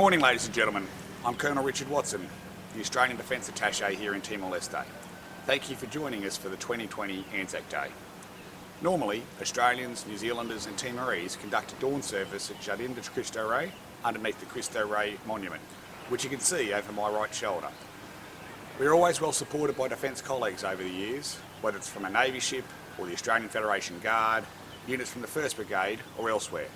morning, ladies and gentlemen. I'm Colonel Richard Watson, the Australian Defence Attaché here in Timor-Leste. Thank you for joining us for the 2020 Anzac Day. Normally, Australians, New Zealanders and Timorese conduct a dawn service at Jardin de Cristo Rey underneath the Cristo Rey monument, which you can see over my right shoulder. We are always well supported by Defence colleagues over the years, whether it's from a Navy ship or the Australian Federation Guard, units from the 1st Brigade or elsewhere.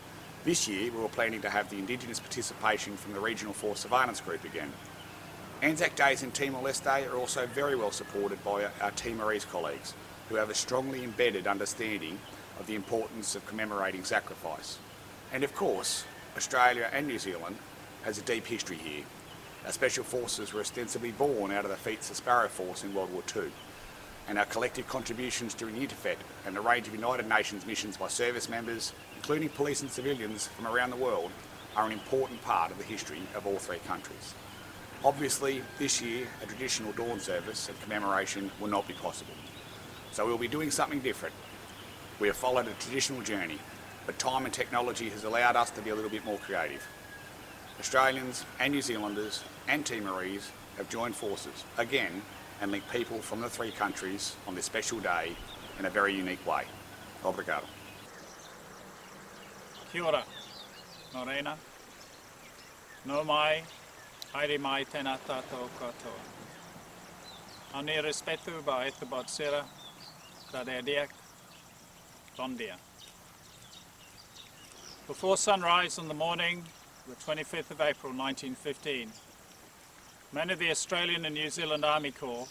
This year we were planning to have the Indigenous participation from the Regional Force Surveillance Group again. Anzac Days in Timor-Leste are also very well supported by our Timorese colleagues, who have a strongly embedded understanding of the importance of commemorating sacrifice. And of course, Australia and New Zealand has a deep history here. Our Special Forces were ostensibly born out of the Feats of Sparrow Force in World War II, and our collective contributions during the Interfet and a range of United Nations missions by service members, including police and civilians from around the world, are an important part of the history of all three countries. Obviously, this year, a traditional dawn service and commemoration will not be possible. So we'll be doing something different. We have followed a traditional journey, but time and technology has allowed us to be a little bit more creative. Australians and New Zealanders and Timorese have joined forces again and linked people from the three countries on this special day in a very unique way. Obrigado. Kia ora, no reina, no mai, haere mai tēnā tātou katoa. Ani respetu ba ethibot sera, radediak, bon dia. Before sunrise on the morning of the 25th of April 1915, men of the Australian and New Zealand Army Corps,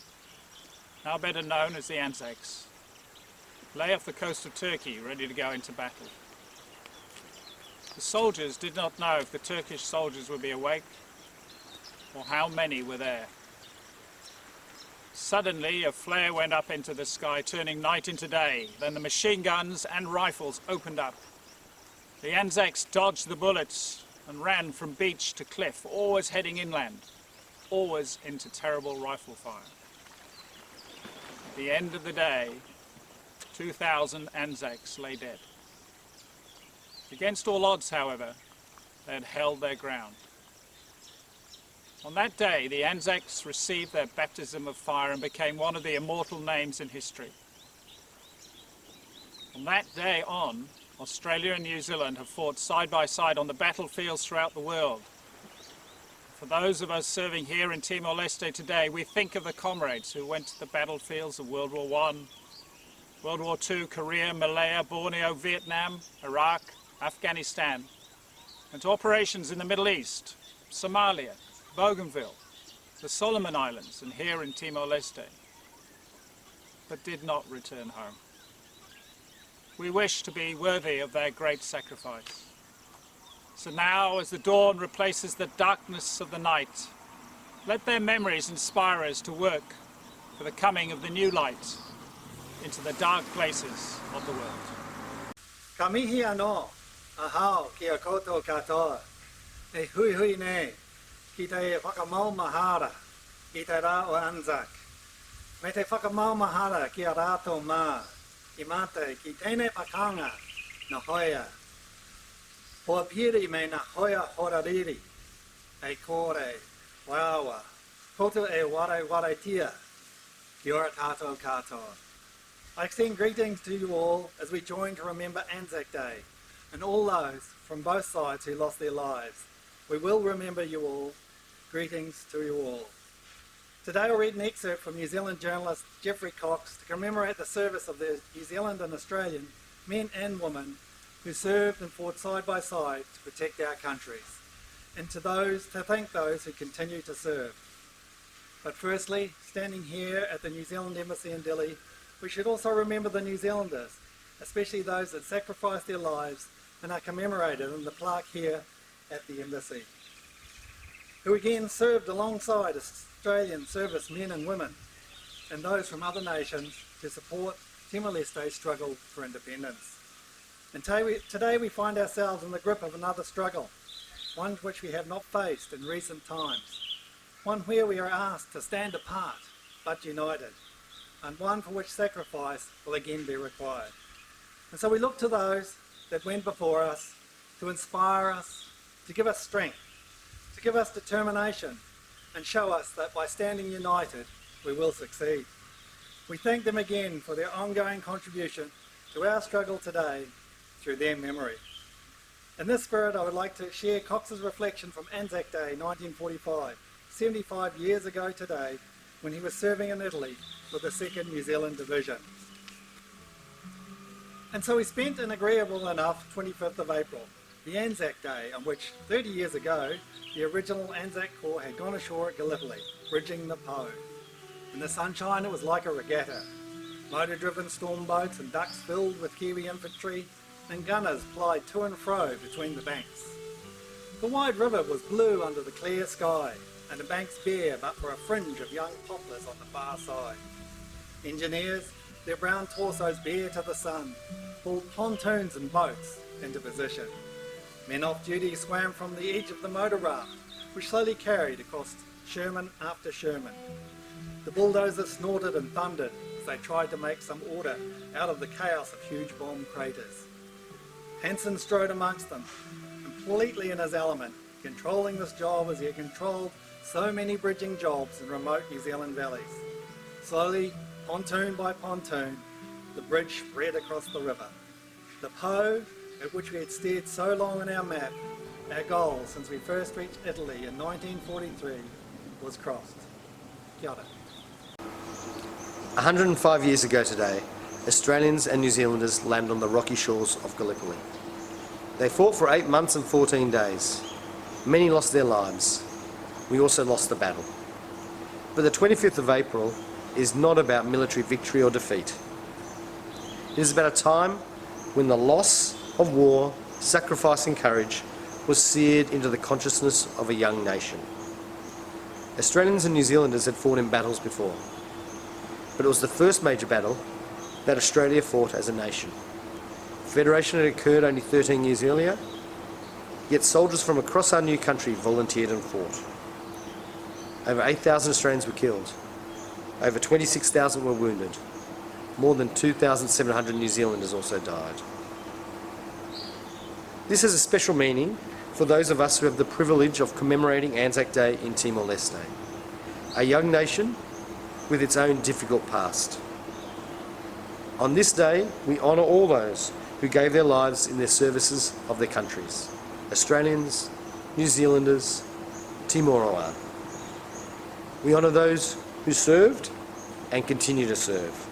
now better known as the Anzacs, lay off the coast of Turkey ready to go into battle. The soldiers did not know if the Turkish soldiers would be awake or how many were there. Suddenly a flare went up into the sky, turning night into day. Then the machine guns and rifles opened up. The Anzacs dodged the bullets and ran from beach to cliff, always heading inland, always into terrible rifle fire. At the end of the day, 2,000 Anzacs lay dead. Against all odds, however, they had held their ground. On that day, the Anzacs received their baptism of fire and became one of the immortal names in history. From that day on, Australia and New Zealand have fought side by side on the battlefields throughout the world. For those of us serving here in Timor-Leste today, we think of the comrades who went to the battlefields of World War I, World War II, Korea, Malaya, Borneo, Vietnam, Iraq, Afghanistan, and to operations in the Middle East, Somalia, Bougainville, the Solomon Islands, and here in Timor-Leste, but did not return home. We wish to be worthy of their great sacrifice. So now, as the dawn replaces the darkness of the night, let their memories inspire us to work for the coming of the new light into the dark places of the world. Ka mihi anō, ahau ki a koutou katoa, e hui hui nei, ki te whakamaumahara i te rā o Anzac. Me te whakamaumahara ki a rātou mā, i mate ki tēnei pakanga na hoia. Hoa piri me na hoia horariri, e kore, wawa, koto e ware tia, ki ora tātou katoa. I extend greetings to you all as we join to remember Anzac Day and all those from both sides who lost their lives. We will remember you all. Greetings to you all. Today I'll read an excerpt from New Zealand journalist Geoffrey Cox to commemorate the service of the New Zealand and Australian men and women who served and fought side by side to protect our countries, and to thank those who continue to serve. But firstly, standing here at the New Zealand Embassy in Delhi, we should also remember the New Zealanders, especially those that sacrificed their lives and are commemorated in the plaque here at the Embassy, who again served alongside Australian servicemen and women and those from other nations to support Timor-Leste's struggle for independence. And today we find ourselves in the grip of another struggle, one which we have not faced in recent times, one where we are asked to stand apart but united, and one for which sacrifice will again be required. And so we look to those that went before us to inspire us, to give us strength, to give us determination and show us that by standing united, we will succeed. We thank them again for their ongoing contribution to our struggle today through their memory. In this spirit, I would like to share Cox's reflection from Anzac Day 1945, 75 years ago today, when he was serving in Italy with the 2nd New Zealand Division. And so we spent an agreeable enough 25th of April, the Anzac Day, on which 30 years ago, the original Anzac Corps had gone ashore at Gallipoli, bridging the Po. In the sunshine, it was like a regatta. Motor-driven storm boats and ducks filled with Kiwi infantry, and gunners plied to and fro between the banks. The wide river was blue under the clear sky, and the banks bare but for a fringe of young poplars on the far side. Engineers, their brown torsos bare to the sun, pulled pontoons and boats into position. Men off duty swam from the edge of the motor raft, which slowly carried across Sherman after Sherman. The bulldozers snorted and thundered as they tried to make some order out of the chaos of huge bomb craters. Hanson strode amongst them, completely in his element, controlling this job as he had controlled so many bridging jobs in remote New Zealand valleys. Slowly, pontoon by pontoon, the bridge spread across the river. The Po, at which we had steered so long on our map, our goal since we first reached Italy in 1943, was crossed. Kia ora. 105 years ago today, Australians and New Zealanders landed on the rocky shores of Gallipoli. They fought for 8 months and 14 days. Many lost their lives. We also lost the battle. But the 25th of April is not about military victory or defeat. It is about a time when the loss of war, sacrifice and courage was seared into the consciousness of a young nation. Australians and New Zealanders had fought in battles before, but it was the first major battle that Australia fought as a nation. Federation had occurred only 13 years earlier, yet soldiers from across our new country volunteered and fought. Over 8,000 Australians were killed. Over 26,000 were wounded. More than 2,700 New Zealanders also died. This has a special meaning for those of us who have the privilege of commemorating Anzac Day in Timor Leste, a young nation with its own difficult past. On this day, we honour all those who gave their lives in their services of their countries, Australians, New Zealanders, Timoroan. We honour those who served and continue to serve.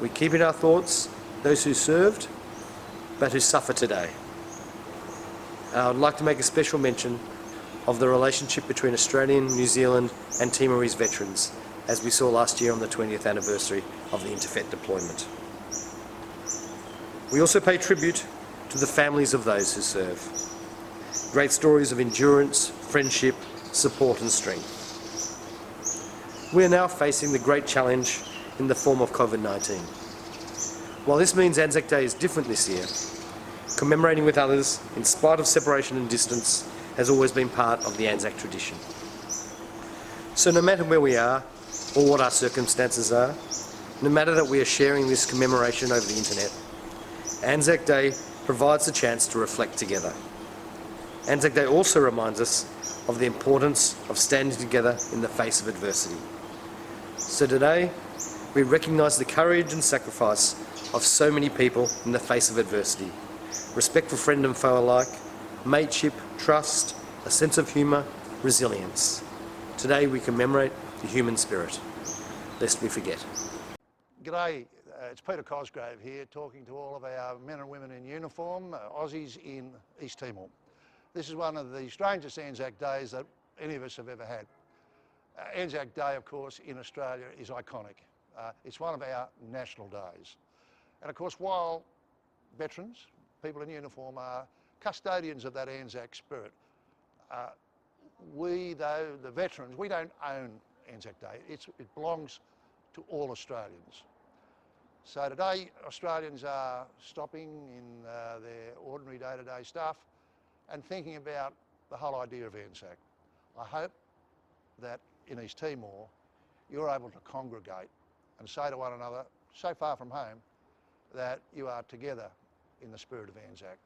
We keep in our thoughts those who served but who suffer today. I would like to make a special mention of the relationship between Australian, New Zealand and Timorese veterans, as we saw last year on the 20th anniversary of the Interfet deployment. We also pay tribute to the families of those who serve. Great stories of endurance, friendship, support and strength. We are now facing the great challenge in the form of COVID-19. While this means Anzac Day is different this year, commemorating with others, in spite of separation and distance, has always been part of the Anzac tradition. So no matter where we are, or what our circumstances are, no matter that we are sharing this commemoration over the internet, Anzac Day provides the chance to reflect together. Anzac Day also reminds us of the importance of standing together in the face of adversity. So today, we recognise the courage and sacrifice of so many people in the face of adversity. Respect for friend and foe alike, mateship, trust, a sense of humour, resilience. Today we commemorate the human spirit, lest we forget. G'day, it's Peter Cosgrove here talking to all of our men and women in uniform, Aussies in East Timor. This is one of the strangest Anzac Days that any of us have ever had. Anzac Day, of course, in Australia is iconic. It's one of our national days. And of course, while veterans, people in uniform, are custodians of that Anzac spirit, we, though, the veterans, we don't own Anzac Day. It belongs to all Australians. So today, Australians are stopping in their ordinary day-to-day stuff and thinking about the whole idea of Anzac. I hope that in East Timor, you're able to congregate and say to one another, so far from home, that you are together in the spirit of Anzac.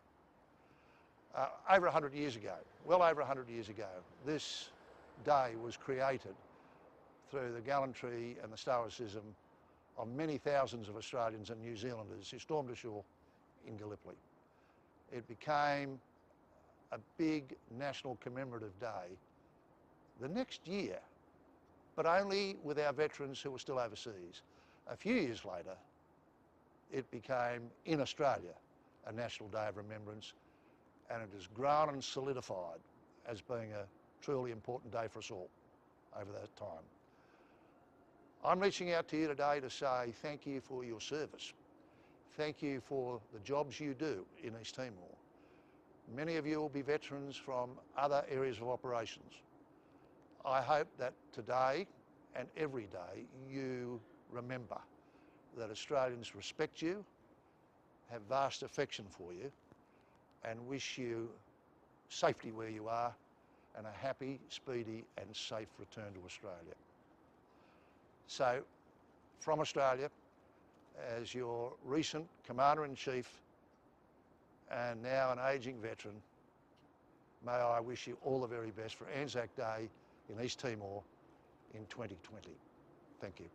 Over 100 years ago, well over 100 years ago, this day was created through the gallantry and the stoicism of many thousands of Australians and New Zealanders who stormed ashore in Gallipoli. It became a big national commemorative day the next year, but only with our veterans who were still overseas. A few years later, it became, in Australia, a National Day of Remembrance, and it has grown and solidified as being a truly important day for us all over that time. I'm reaching out to you today to say thank you for your service. Thank you for the jobs you do in East Timor. Many of you will be veterans from other areas of operations. I hope that today and every day you remember that Australians respect you, have vast affection for you, and wish you safety where you are and a happy, speedy and safe return to Australia. So, from Australia, as your recent Commander-in-Chief and now an ageing veteran, may I wish you all the very best for Anzac Day in East Timor in 2020. Thank you.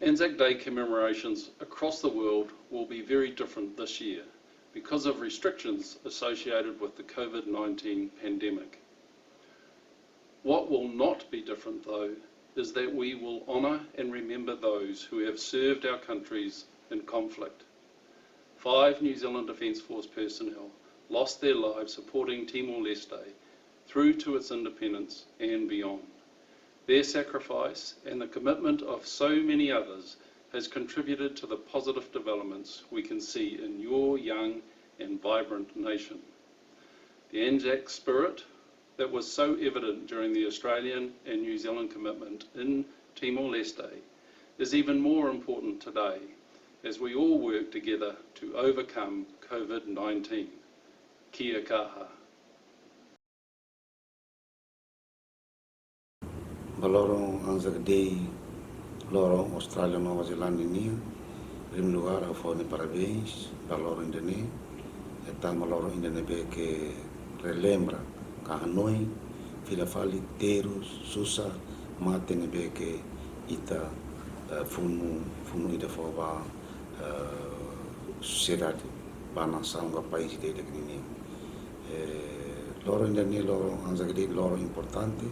Anzac Day commemorations across the world will be very different this year because of restrictions associated with the COVID-19 pandemic. What will not be different though is that we will honour and remember those who have served our countries in conflict. 5 New Zealand Defence Force personnel lost their lives supporting Timor-Leste through to its independence and beyond. Their sacrifice and the commitment of so many others has contributed to the positive developments we can see in your young and vibrant nation. The Anzac spirit that was so evident during the Australian and New Zealand commitment in Timor-Leste is even more important today as we all work together to overcome COVID-19. Kia kaha. Balorong Anzac Day, lorong Australia, Nova Zelândia, rim lugar a fone parabéns, balorong indene, etama balorong indene que relembra kahanoi, filafali, terus, susa, mate nebe que ita funu ita fova sociedade banação ga país dele que nem lorong indene lorong Anzac Day lorong importante.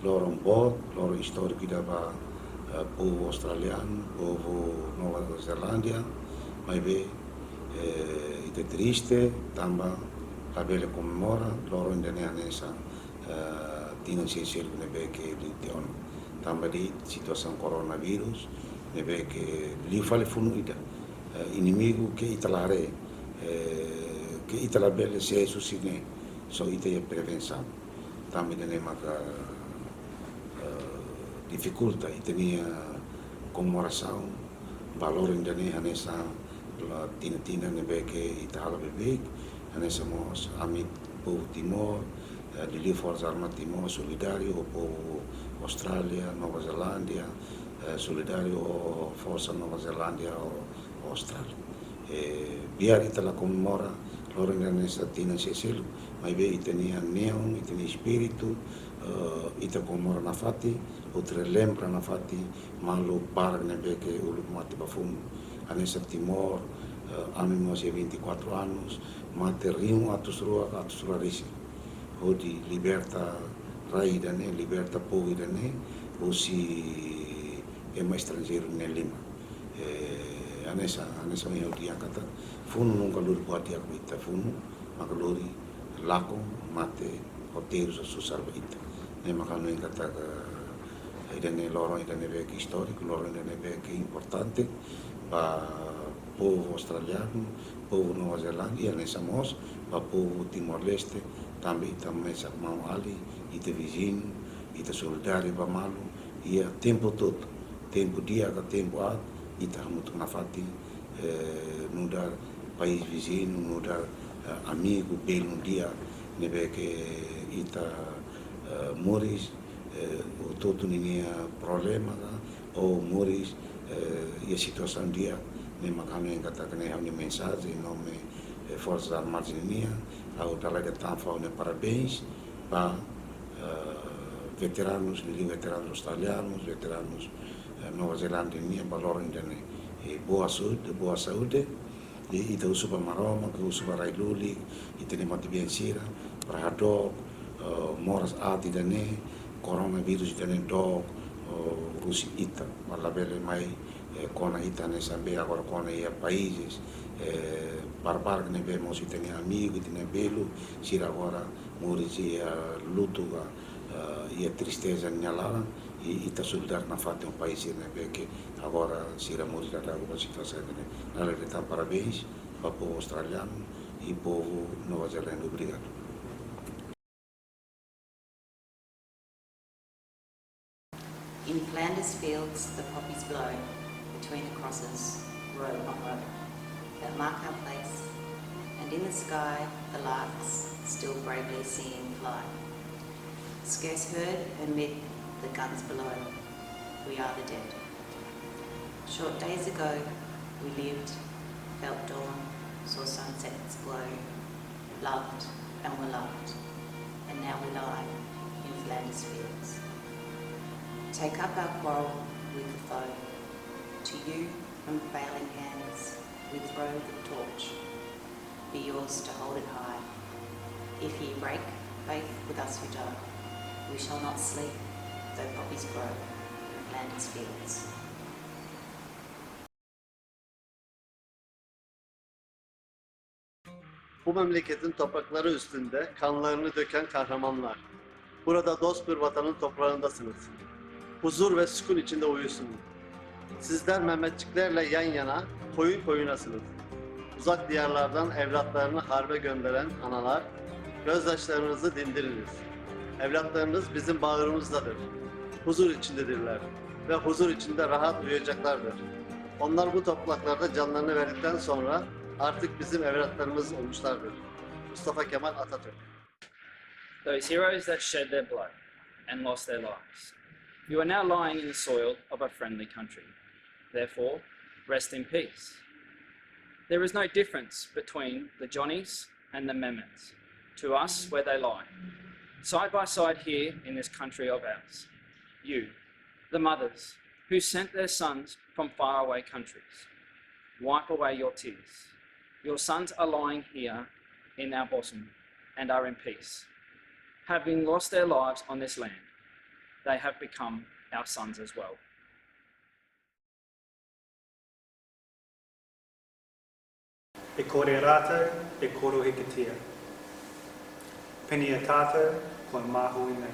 Lorong bot, lorong histórico da povo australiano, povo Nova Zelândia, mas bem, é triste, também a bela comemora, lorong indene nessa tinha se nebe que lition, também de situação coronavírus, nebe que li fale funu ida, inimigo que italare, que italabele se susine, so ita é prevenção, também de maka dificulta e tinha comemoração valor indane hanesa la tina nebe que itala bebek hanesa mos amit povo Timor de Força Armada Timor solidário o povo Austrália Nova Zelândia solidário o Força Nova Zelândia o Austrália biar itala comemora loro nessa tina seselo mas be tinha neon e tinha espírito ita comemora na fati outra lembra na fati malu par nebe que o mate bafum anessa Timor amimos 24 anos mate riu atus rua risi odi liberta raida ne liberta povo ne o si é mais estrangeiro ne lima anessa me o dia kata funu nunca luri buati aku ita funu makaluri lako mate roteiros a susar ita ne makano kata idane loro idane vek histórico loro idane vek importante pa povo australiano povo Nova Zelândia nessa mos pa povo Timor-Leste também sa mau ali ite vizinho ite solidário pa malu ia tempo todo tempo dia ka tempo a ita muito na fati no dar país vizinho no dar amigo belo dia nebe que ita moris o todo ninha problema ou moris e a situação dia, nem macame em kata kene hau ni mensagem em nome Forças Armadas de Minha, ao delega tanfa ne parabéns para veteranos, veteranos australianos, veteranos Nova Zelândia minha, valor indene boa saúde, e te usu para maroma, que usu para railuli, e te mati bem sira, para dog, moras ati dane, coronavírus dane dog, rusi ita, malabele mai kona ita ne sambe agora kona ia países, barbar que ne vemos e tem amigo, e tem belo, sira agora morisi luto e a tristeza nyalara, e está solidário na fata um país né que agora se irá morrer da alguma situação né nada de dar parabéns para o povo australiano e povo nova zelândia. Obrigado. In Flanders fields the poppies blow between the crosses, row on row, that mark our place, and in the sky the larks still bravely sing and fly. Scarce heard amid the guns below, we are the dead. Short days ago we lived, felt dawn, saw sunsets glow, loved and were loved, and now we lie in Flanders fields. Take up our quarrel with the foe, to you from failing hands we throw the torch, be yours to hold it high. If ye break faith with us who die, we shall not sleep, though poppies grow in Flanders fields. Bu memleketin toprakları üstünde kanlarını döken kahramanlar. Burada dost bir vatanın toprağındasınız. Huzur ve sükun içinde uyusunuz. Sizler Mehmetçiklerle yan yana, koyun koyunasınız. Uzak diyarlardan evlatlarını harbe gönderen analar, gözyaşlarınızı dindiriniz. Evlatlarınız bizim bağrımızdadır. Huzur içindedirler ve huzur içinde rahat uyuyacaklardır. Onlar bu topraklarda canlarını verdikten sonra artık bizim evlatlarımız olmuşlardır. Mustafa Kemal Atatürk. Those heroes that shed their blood and lost their lives. You are now lying in the soil of a friendly country. Therefore, rest in peace. There is no difference between the Johnnies and the Mehmets. To us, where they lie, side by side here in this country of ours. You, the mothers who sent their sons from faraway countries, wipe away your tears. Your sons are lying here in our bosom and are in peace. Having lost their lives on this land, they have become our sons as well. E kore rātou, e koro hikatia. Peni a tātou, koe māhui nei.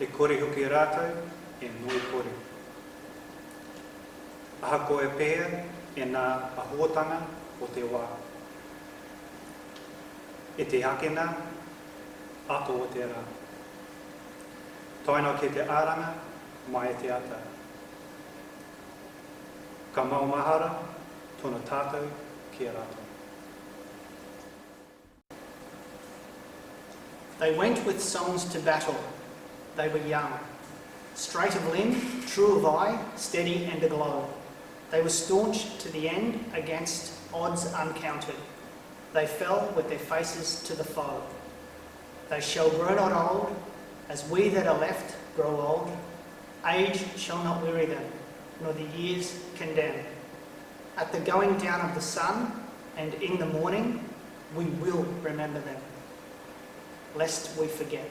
E kore hoki rātou, e nui kore. Aha koe pēr, e nā ahuatanga o te wā. E te hakena, ato o te rā. Toino ke te āranga, mai te ata. Ka maumahara, tōna tātou ki a rātou. They went with songs to battle. They were young, straight of limb, true of eye, steady and aglow. They were staunch to the end against odds uncounted. They fell with their faces to the foe. They shall grow not old, as we that are left grow old. Age shall not weary them, nor the years condemn. At the going down of the sun and in the morning, we will remember them, lest we forget.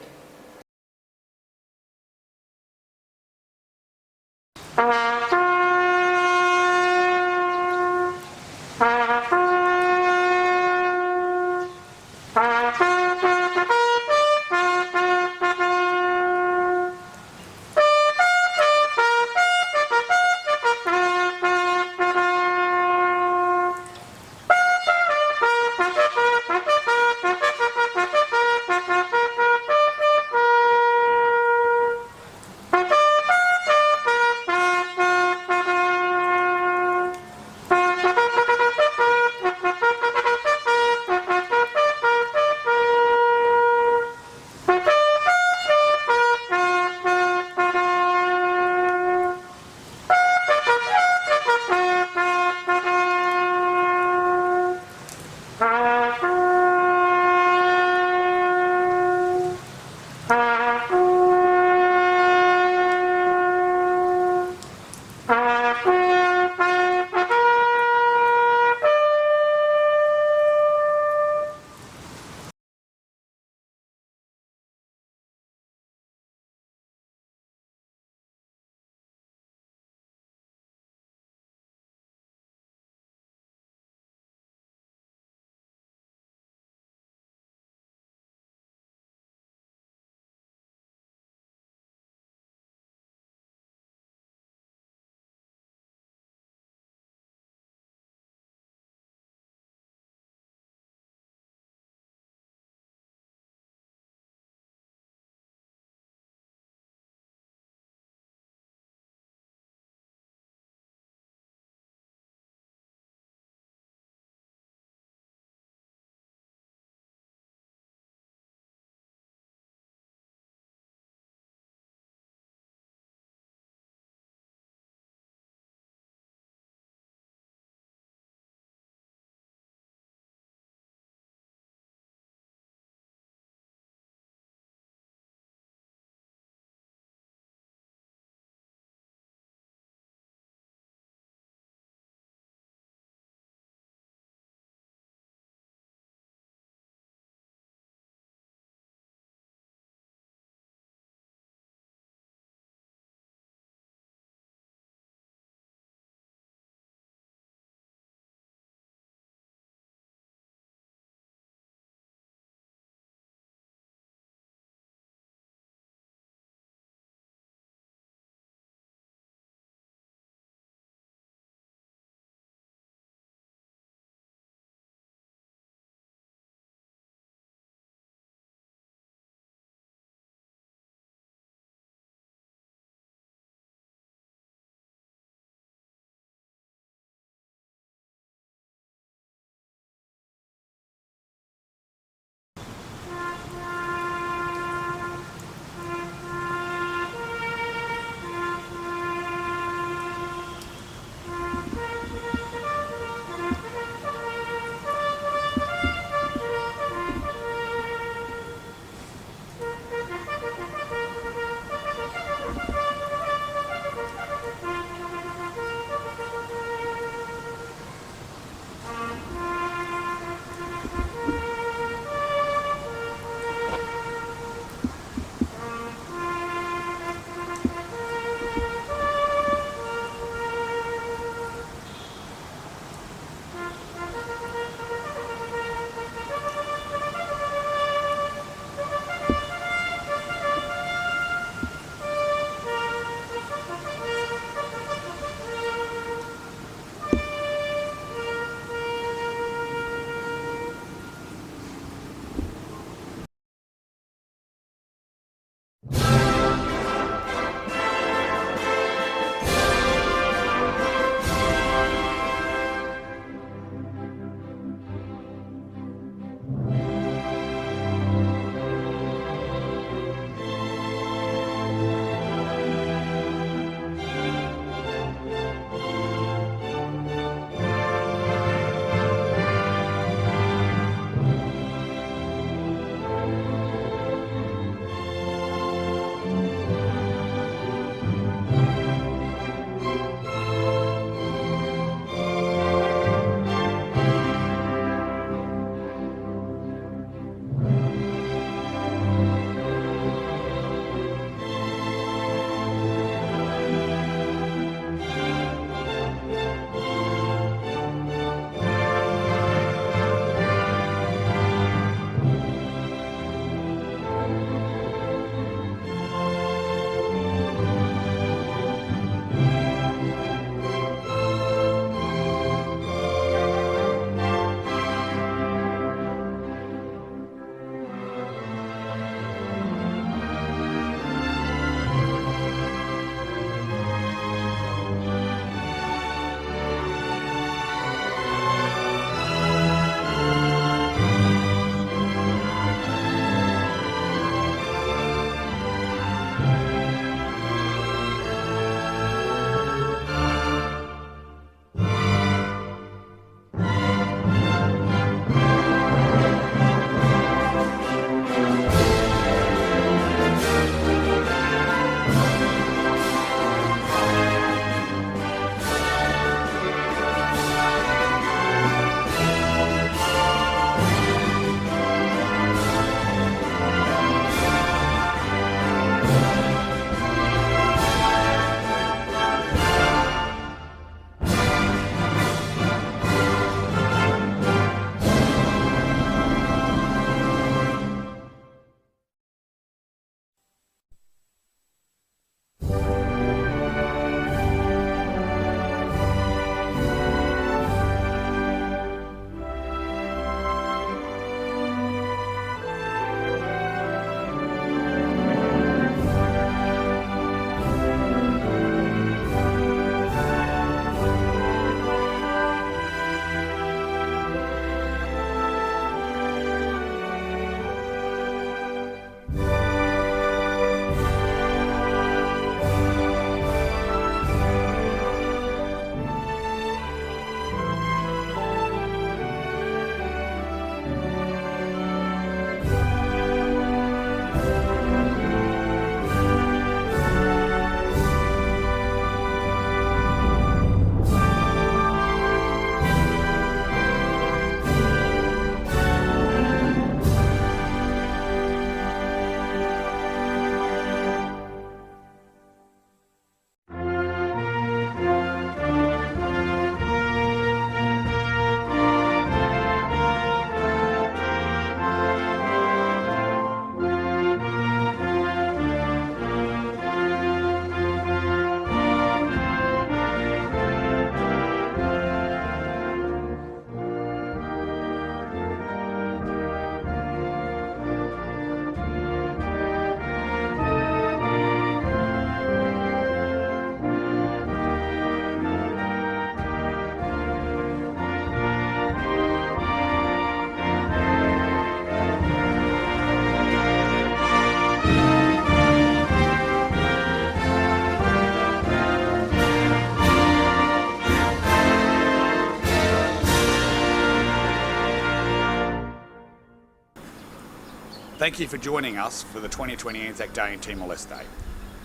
Thank you for joining us for the 2020 Anzac Day in Timor-Leste.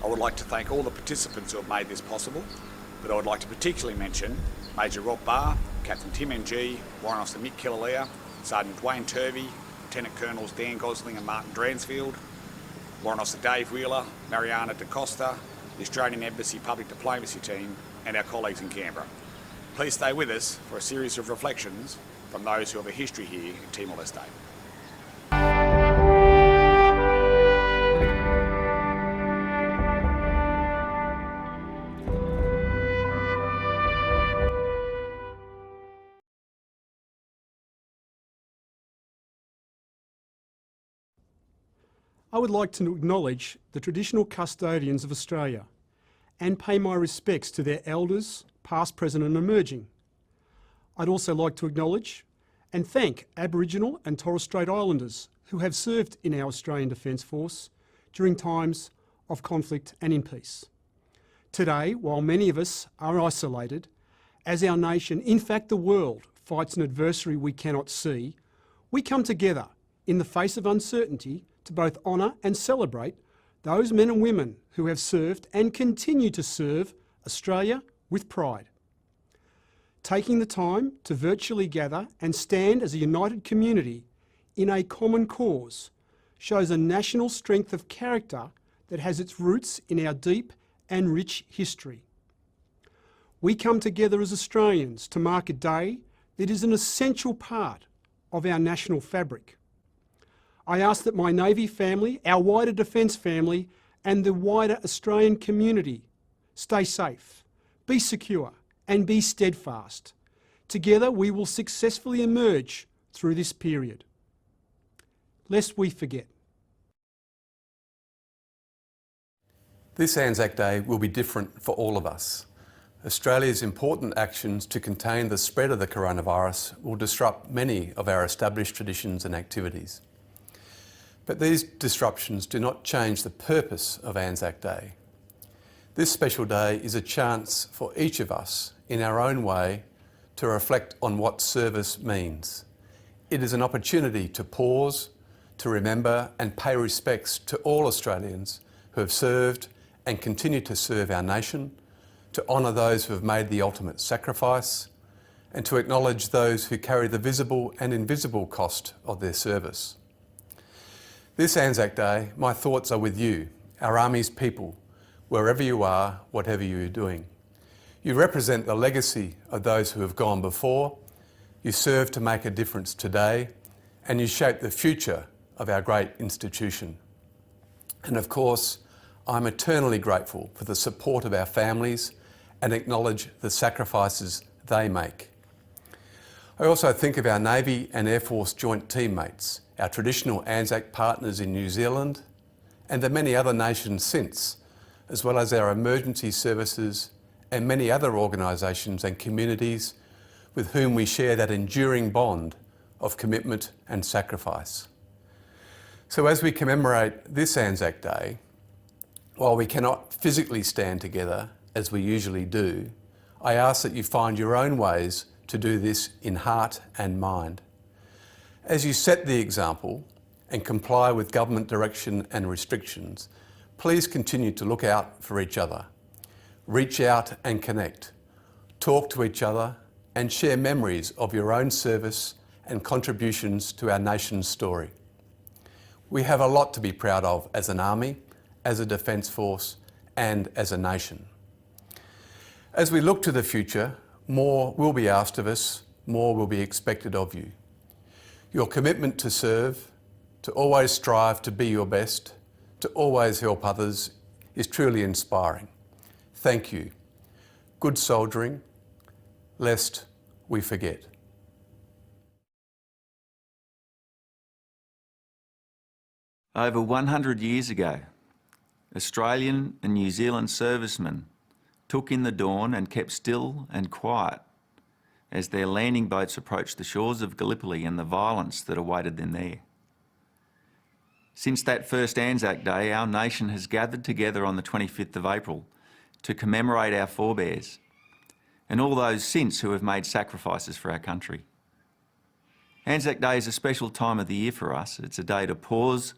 I would like to thank all the participants who have made this possible, but I would like to particularly mention Major Rob Barr, Captain Tim Ng, Warrant Officer Mick Killalea, Sergeant Dwayne Turvey, Lieutenant Colonels Dan Gosling and Martin Dransfield, Warrant Officer Dave Wheeler, Mariana Da Costa, the Australian Embassy Public Diplomacy Team, and our colleagues in Canberra. Please stay with us for a series of reflections from those who have a history here in Timor-Leste. I would like to acknowledge the traditional custodians of Australia and pay my respects to their elders, past, present and emerging. I'd also like to acknowledge and thank Aboriginal and Torres Strait Islanders who have served in our Australian Defence Force during times of conflict and in peace. Today, while many of us are isolated, as our nation, in fact the world, fights an adversary we cannot see, we come together in the face of uncertainty to both honour and celebrate those men and women who have served and continue to serve Australia with pride. Taking the time to virtually gather and stand as a united community in a common cause shows a national strength of character that has its roots in our deep and rich history. We come together as Australians to mark a day that is an essential part of our national fabric. I ask that my Navy family, our wider Defence family and the wider Australian community stay safe, be secure and be steadfast. Together we will successfully emerge through this period. Lest we forget. This Anzac Day will be different for all of us. Australia's important actions to contain the spread of the coronavirus will disrupt many of our established traditions and activities. But these disruptions do not change the purpose of Anzac Day. This special day is a chance for each of us, in our own way, to reflect on what service means. It is an opportunity to pause, to remember and pay respects to all Australians who have served and continue to serve our nation, to honour those who have made the ultimate sacrifice, and to acknowledge those who carry the visible and invisible cost of their service. This Anzac Day, my thoughts are with you, our Army's people, wherever you are, whatever you are doing. You represent the legacy of those who have gone before, you serve to make a difference today, and you shape the future of our great institution. And of course, I'm eternally grateful for the support of our families and acknowledge the sacrifices they make. I also think of our Navy and Air Force joint teammates, our traditional Anzac partners in New Zealand, and the many other nations since, as well as our emergency services and many other organisations and communities with whom we share that enduring bond of commitment and sacrifice. So as we commemorate this Anzac Day, while we cannot physically stand together as we usually do, I ask that you find your own ways to do this in heart and mind. As you set the example and comply with government direction and restrictions, please continue to look out for each other. Reach out and connect. Talk to each other and share memories of your own service and contributions to our nation's story. We have a lot to be proud of as an Army, as a Defence Force and as a nation. As we look to the future, more will be asked of us, more will be expected of you. Your commitment to serve, to always strive to be your best, to always help others is truly inspiring. Thank you. Good soldiering, lest we forget. Over 100 years ago, Australian and New Zealand servicemen took in the dawn and kept still and quiet as their landing boats approached the shores of Gallipoli and the violence that awaited them there. Since that first Anzac Day, our nation has gathered together on the 25th of April to commemorate our forebears and all those since who have made sacrifices for our country. Anzac Day is a special time of the year for us. It's a day to pause,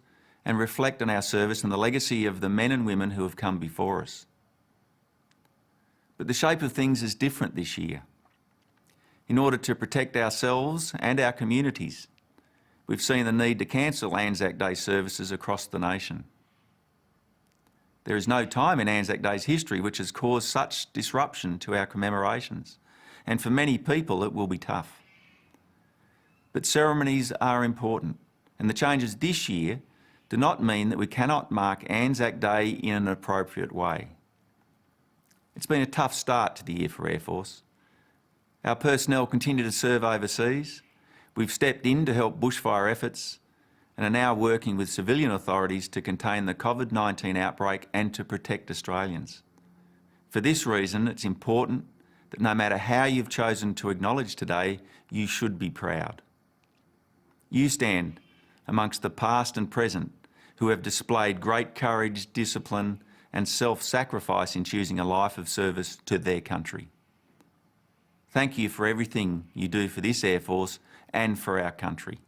and reflect on our service and the legacy of the men and women who have come before us. But the shape of things is different this year. In order to protect ourselves and our communities, we've seen the need to cancel Anzac Day services across the nation. There is no time in Anzac Day's history which has caused such disruption to our commemorations, and for many people it will be tough. But ceremonies are important, and the changes this year do not mean that we cannot mark Anzac Day in an appropriate way. It's been a tough start to the year for Air Force. Our personnel continue to serve overseas. We've stepped in to help bushfire efforts and are now working with civilian authorities to contain the COVID-19 outbreak and to protect Australians. For this reason, it's important that no matter how you've chosen to acknowledge today, you should be proud. You stand amongst the past and present who have displayed great courage, discipline and self-sacrifice in choosing a life of service to their country. Thank you for everything you do for this Air Force and for our country.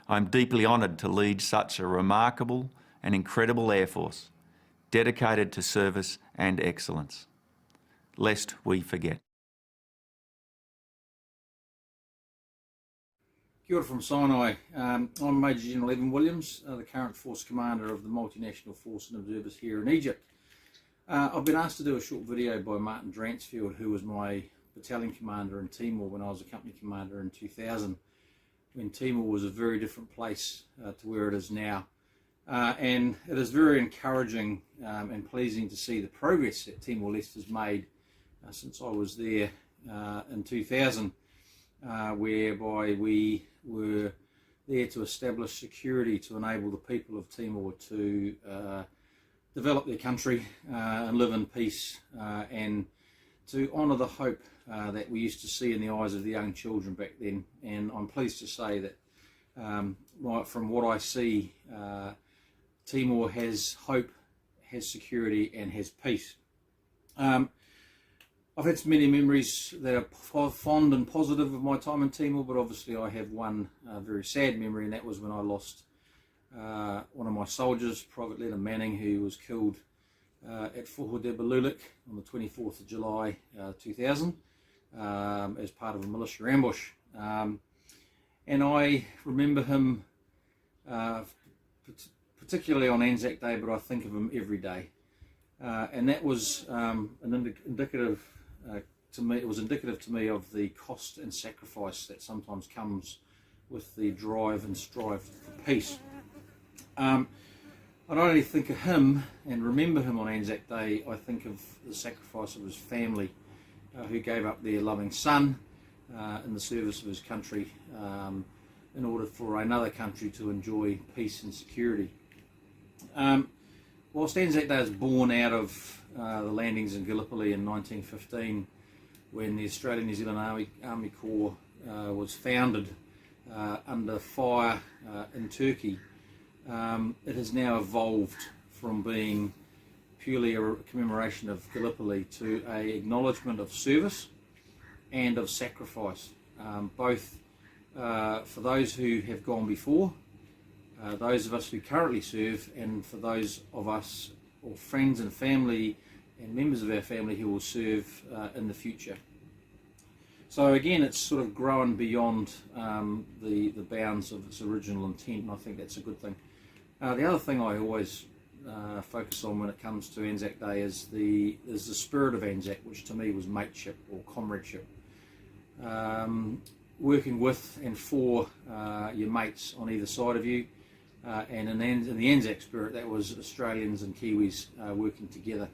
I'm deeply honoured to lead such a remarkable and incredible Air Force, dedicated to service and excellence. Lest we forget. Kia ora from Sinai. I'm Major General Evan Williams, the current Force Commander of the Multinational Force and Observers here in Egypt. I've been asked to do a short video by Martin Dransfield, who was my battalion commander in Timor when I was a company commander in 2000, when Timor was a very different place to where it is now. And it is very encouraging and pleasing to see the progress that Timor Leste has made since I was there in 2000, whereby we were there to establish security to enable the people of Timor to develop their country and live in peace and to honour the hope that we used to see in the eyes of the young children back then. And I'm pleased to say that from what I see, Timor has hope, has security and has peace. I've had many memories that are fond and positive of my time in Timor, but obviously I have one very sad memory, and that was when I lost one of my soldiers, Private Leonard Manning, who was killed at Fuhudebalulik on the 24th of July 2000 as part of a militia ambush. And I remember him particularly on Anzac Day, but I think of him every day. And that was indicative to me. It was indicative to me of the cost and sacrifice that sometimes comes with the drive and strive for peace. I not only think of him and remember him on Anzac Day, I think of the sacrifice of his family, who gave up their loving son in the service of his country in order for another country to enjoy peace and security. Whilst Anzac Day is born out of the landings in Gallipoli in 1915, when the Australian New Zealand Army Corps was founded under fire in Turkey, it has now evolved from being purely a commemoration of Gallipoli to an acknowledgement of service and of sacrifice, both for those who have gone before, those of us who currently serve, and for those of us or friends and family and members of our family who will serve in the future. So again, it's sort of grown beyond the bounds of its original intent, and I think that's a good thing. The other thing I always focus on when it comes to Anzac Day is the spirit of Anzac, which to me was mateship or comradeship. Working with and for your mates on either side of you, and in the Anzac spirit, that was Australians and Kiwis working together.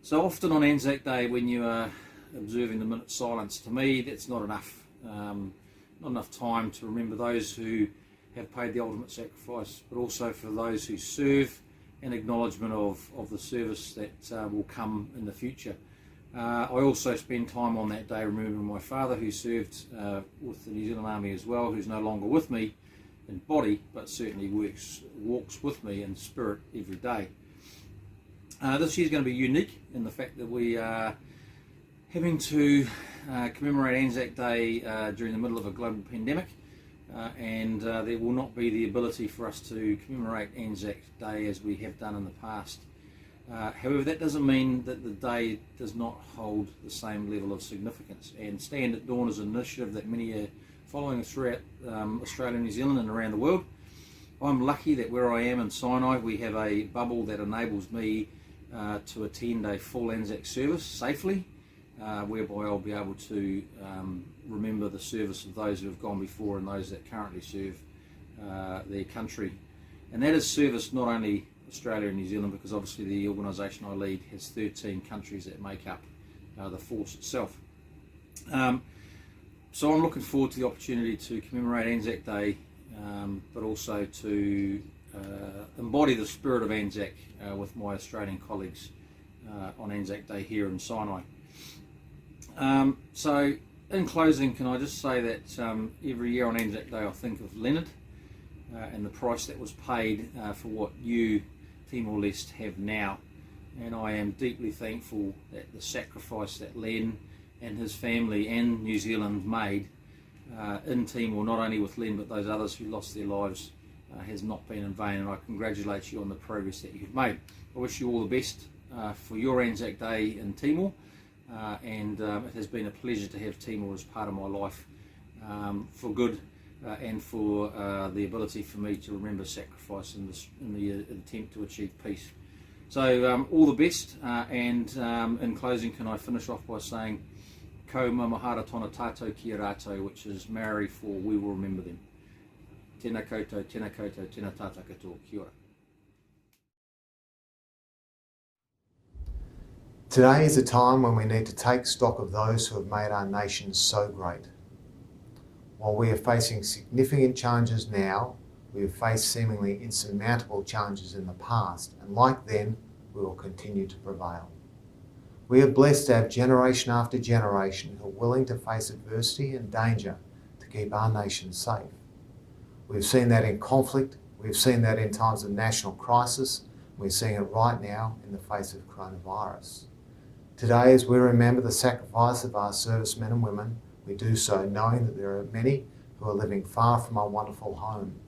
So often on Anzac Day, when you are observing the minute silence, to me that's not enough. Not enough time to remember those who have paid the ultimate sacrifice, but also for those who serve, and acknowledgement of the service that will come in the future. I also spend time on that day remembering my father, who served with the New Zealand Army as well, who's no longer with me in body, but certainly walks with me in spirit every day. This year's going to be unique in the fact that we are having to commemorate Anzac Day during the middle of a global pandemic. and there will not be the ability for us to commemorate Anzac Day as we have done in the past. However, that doesn't mean that the day does not hold the same level of significance, and Stand at Dawn is an initiative that many are following throughout Australia, New Zealand and around the world. I'm lucky that where I am in Sinai we have a bubble that enables me to attend a full Anzac service safely, whereby I'll be able to remember the service of those who have gone before and those that currently serve their country. And that is service not only Australia and New Zealand, because obviously the organisation I lead has 13 countries that make up the force itself. So I'm looking forward to the opportunity to commemorate Anzac Day, but also to embody the spirit of Anzac with my Australian colleagues on Anzac Day here in Sinai. So in closing, can I just say that every year on Anzac Day I think of Leonard and the price that was paid for what you, Timor-Leste, have now, and I am deeply thankful that the sacrifice that Len and his family and New Zealand made in Timor, not only with Len but those others who lost their lives, has not been in vain, and I congratulate you on the progress that you've made. I wish you all the best for your Anzac Day in Timor, and it has been a pleasure to have Timor as part of my life for good, and for the ability for me to remember sacrifice in the attempt to achieve peace. So all the best, and in closing, can I finish off by saying Ko mamahara tona tātou ki a rātou, which is Maori for we will remember them. Tēnā koutou, tēnā koutou, tēnā tātou katoa, kia ora. Today is a time when we need to take stock of those who have made our nation so great. While we are facing significant challenges now, we have faced seemingly insurmountable challenges in the past, and like then, we will continue to prevail. We are blessed to have generation after generation who are willing to face adversity and danger to keep our nation safe. We've seen that in conflict, we've seen that in times of national crisis, we're seeing it right now in the face of coronavirus. Today, as we remember the sacrifice of our servicemen and women, we do so knowing that there are many who are living far from our wonderful home.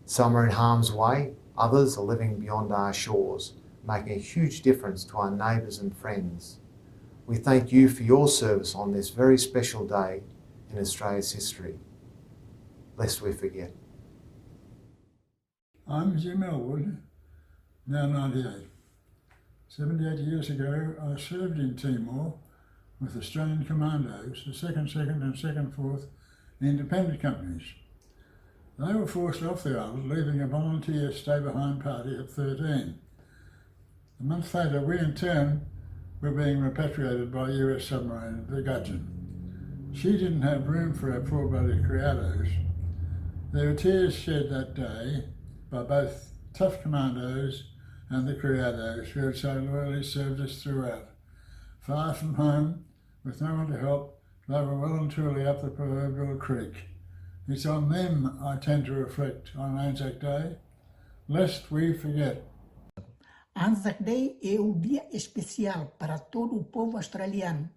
Some are in harm's way, others are living beyond our shores, making a huge difference to our neighbours and friends. We thank you for your service on this very special day in Australia's history, lest we forget. I'm Jim Elwood, now 98. 78 years ago, I served in Timor with Australian Commandos, the 2nd, 2nd and 2nd, 4th independent companies. They were forced off the island, leaving a volunteer stay-behind party of 13. A month later, we in turn were being repatriated by a US submarine, the Gudgeon. She didn't have room for our poor-blooded criados. There were tears shed that day by both tough commandos and the criados who had so loyally served us throughout. Far from home, with no one to help, they were well and truly up the proverbial creek. It's on them I tend to reflect on Anzac Day, lest we forget. Anzac Day é o dia especial para todo o povo australiano.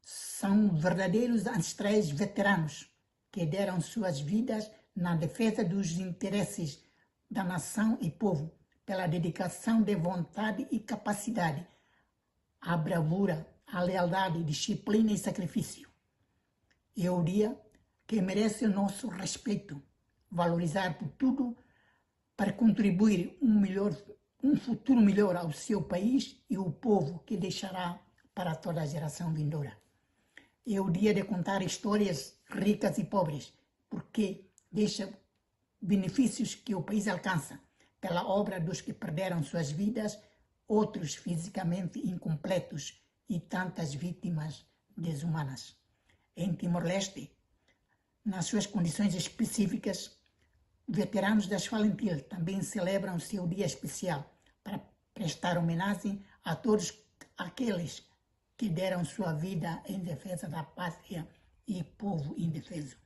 São verdadeiros ancestrais veteranos que deram suas vidas na defesa dos interesses da nação e povo, pela dedicação de vontade e capacidade, a bravura, a lealdade, disciplina e sacrifício. É o dia que merece o nosso respeito, valorizar por tudo para contribuir um futuro melhor ao seu país e o povo que deixará para toda a geração vindoura. É o dia de contar histórias ricas e pobres, porque deixa benefícios que o país alcança pela obra dos que perderam suas vidas, outros fisicamente incompletos e tantas vítimas desumanas. Em Timor-Leste, nas suas condições específicas, veteranos das Falentil também celebram seu dia especial para prestar homenagem a todos aqueles que deram sua vida em defesa da pátria e povo indefeso.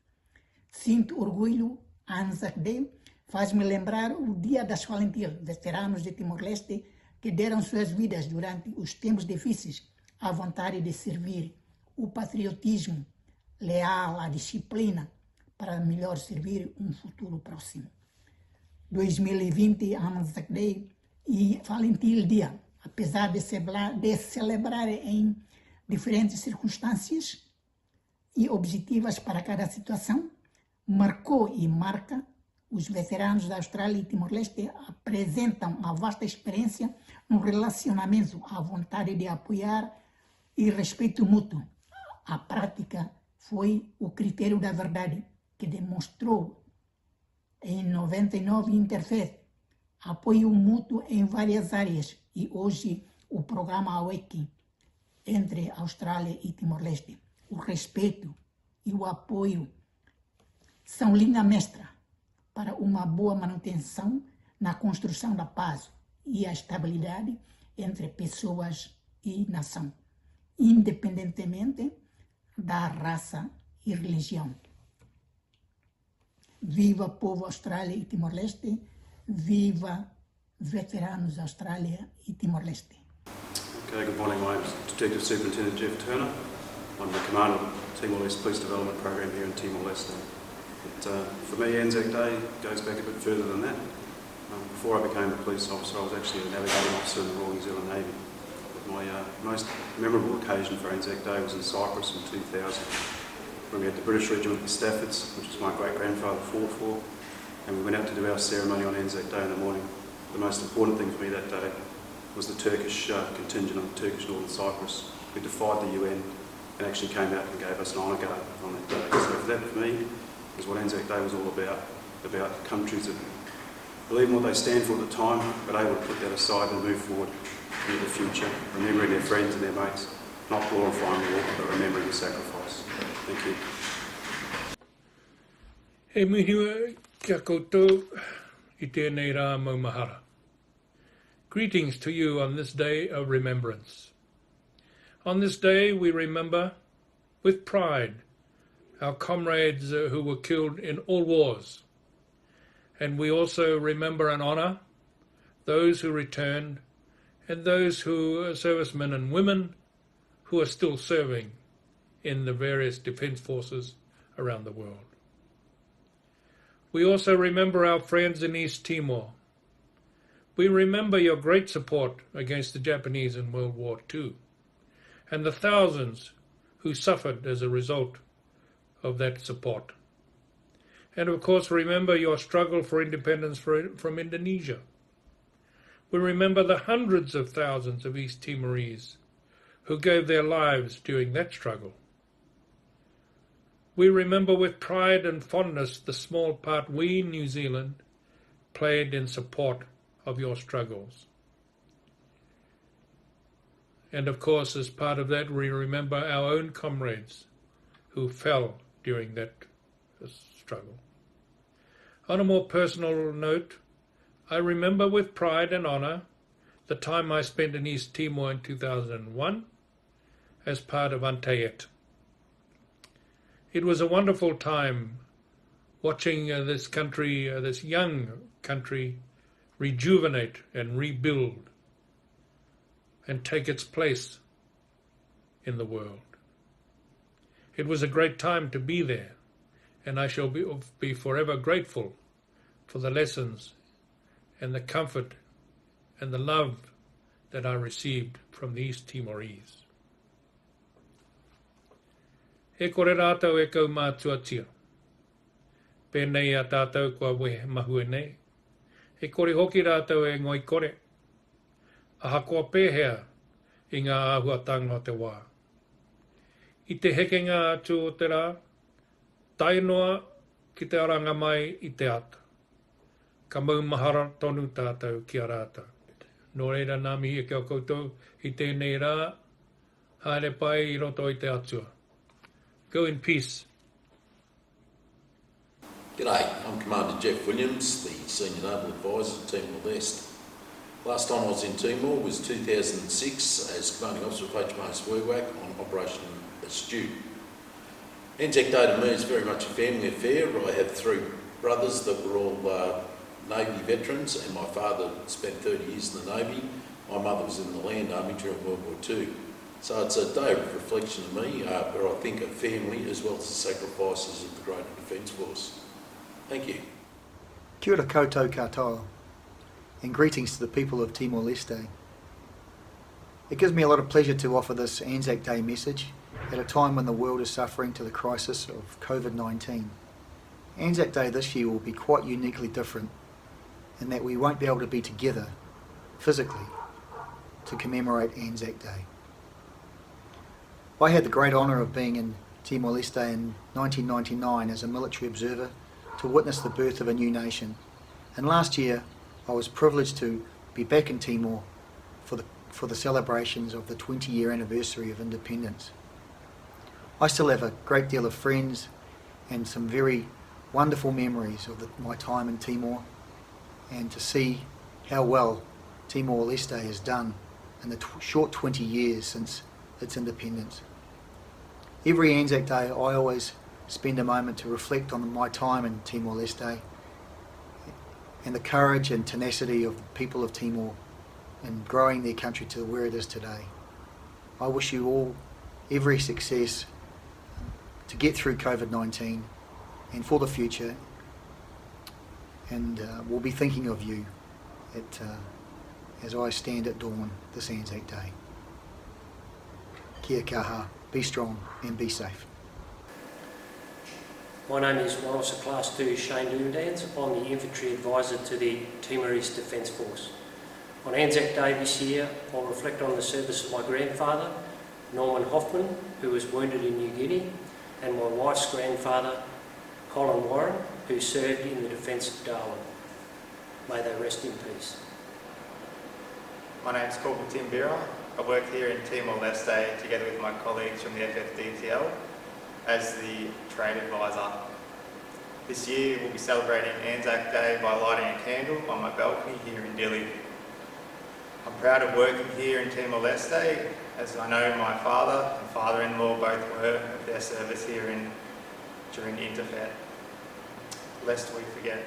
Sinto orgulho, Anzac Day faz-me lembrar o Dia das Falentil, veteranos de Timor-Leste que deram suas vidas durante os tempos difíceis, a vontade de servir, o patriotismo leal, a disciplina, para melhor servir um futuro próximo. 2020 Anzac Day e Valentine Dia, apesar de celebrar em diferentes circunstâncias e objetivas para cada situação, marcou e marca os veteranos da Austrália e Timor-Leste apresentam uma vasta experiência no relacionamento, a vontade de apoiar e respeito mútuo. A prática foi o critério da verdade, que demonstrou em 99 Interfaith apoio mútuo em várias áreas e hoje o programa AWEC entre Austrália e Timor-Leste. O respeito e o apoio são linha mestra para uma boa manutenção na construção da paz e a estabilidade entre pessoas e nação, independentemente da raça e religião. Viva povo Austrália e Timor-Leste, viva veteranos Austrália e Timor-Leste. Okay, good morning. I'm Detective Superintendent Jeff Turner. I'm the commander of the Timor-Leste Police Development Program here in Timor-Leste. For me, Anzac Day goes back a bit further than that. Before I became a police officer, I was actually a navigating officer in the Royal New Zealand Navy. But my most memorable occasion for Anzac Day was in Cyprus in 2000, when we had the British Regiment, the Staffords, which is my great-grandfather fought for, and we went out to do our ceremony on Anzac Day in the morning. The most important thing for me that day was the Turkish contingent of Turkish Northern Cyprus, who defied the UN and actually came out and gave us an honour guard on that day. So that, for me, is what Anzac Day was all about countries that believe in what they stand for at the time, but able to put that aside and move forward into the future, remembering their friends and their mates, not glorifying war, but remembering the sacrifice. Thank you. He mihiwa kia koutou I tēnei rā maumahara. Greetings to you on this day of remembrance. On this day we remember with pride our comrades who were killed in all wars. And we also remember and honour those who returned and those who are servicemen and women who are still serving in the various defence forces around the world. We also remember our friends in East Timor. We remember your great support against the Japanese in World War II and the thousands who suffered as a result of that support. And of course remember your struggle for independence from Indonesia. We remember the hundreds of thousands of East Timorese who gave their lives during that struggle. We remember with pride and fondness the small part we, New Zealand, played in support of your struggles. And of course, as part of that, we remember our own comrades who fell during that struggle. On a more personal note, I remember with pride and honour the time I spent in East Timor in 2001 as part of Antayet. It was a wonderful time watching this country, this young country, rejuvenate and rebuild and take its place in the world. It was a great time to be there, and I shall be forever grateful for the lessons and the comfort and the love that I received from the East Timorese. He kore rātou e kau mātuatia. Pēnei a tātou kua wehe mahue nei. He kore hoki rātou e ngoi kore. Aha kua pēhea I ngā āhuatanga o te wā. I te hekenga atu o te rā, tainoa ki te aranga mai I te ata. Ka maumahara tonu tātou ki a rātou. Nō reira nā mihi e kia koutou I tēnei rā, haere pai I roto I te atua. Go in peace. G'day, I'm Commander Jeff Williams, the Senior Naval Advisor at Timor-Leste. Last time I was in Timor was 2006 as Commanding Officer of HMAS WWAC on Operation Astute. Anzac Day to me is very much a family affair. I have three brothers that were all Navy veterans, and my father spent 30 years in the Navy. My mother was in the Land Army during World War II. So it's a day of reflection to me, where I think of family as well as the sacrifices of the greater Defence Force. Thank you. Kia ora koutou katoa, and greetings to the people of Timor-Leste. It gives me a lot of pleasure to offer this Anzac Day message at a time when the world is suffering to the crisis of COVID-19. Anzac Day this year will be quite uniquely different in that we won't be able to be together physically to commemorate Anzac Day. I had the great honour of being in Timor-Leste in 1999 as a military observer to witness the birth of a new nation, and last year I was privileged to be back in Timor for the celebrations of the 20-year anniversary of independence. I still have a great deal of friends and some very wonderful memories of my time in Timor, and to see how well Timor-Leste has done in the short 20 years since its independence. Every Anzac Day I always spend a moment to reflect on my time in Timor-Leste and the courage and tenacity of the people of Timor in growing their country to where it is today. I wish you all every success to get through COVID-19 and for the future, and we'll be thinking of you as I stand at dawn this Anzac Day. Kia kaha, be strong and be safe. My name is Officer Class 2 Shane Doomdans. I'm the Infantry Advisor to the Timorese Defence Force. On Anzac Day this year, I'll reflect on the service of my grandfather, Norman Hoffman, who was wounded in New Guinea, and my wife's grandfather, Colin Warren, who served in the defence of Darwin. May they rest in peace. My name is Corporal Tim Bira. I work here in Timor-Leste together with my colleagues from the FFDTL as the trade advisor. This year we'll be celebrating Anzac Day by lighting a candle on my balcony here in Dili. I'm proud of working here in Timor-Leste, as I know my father and father-in-law both were of their service here during Interfet. Lest we forget.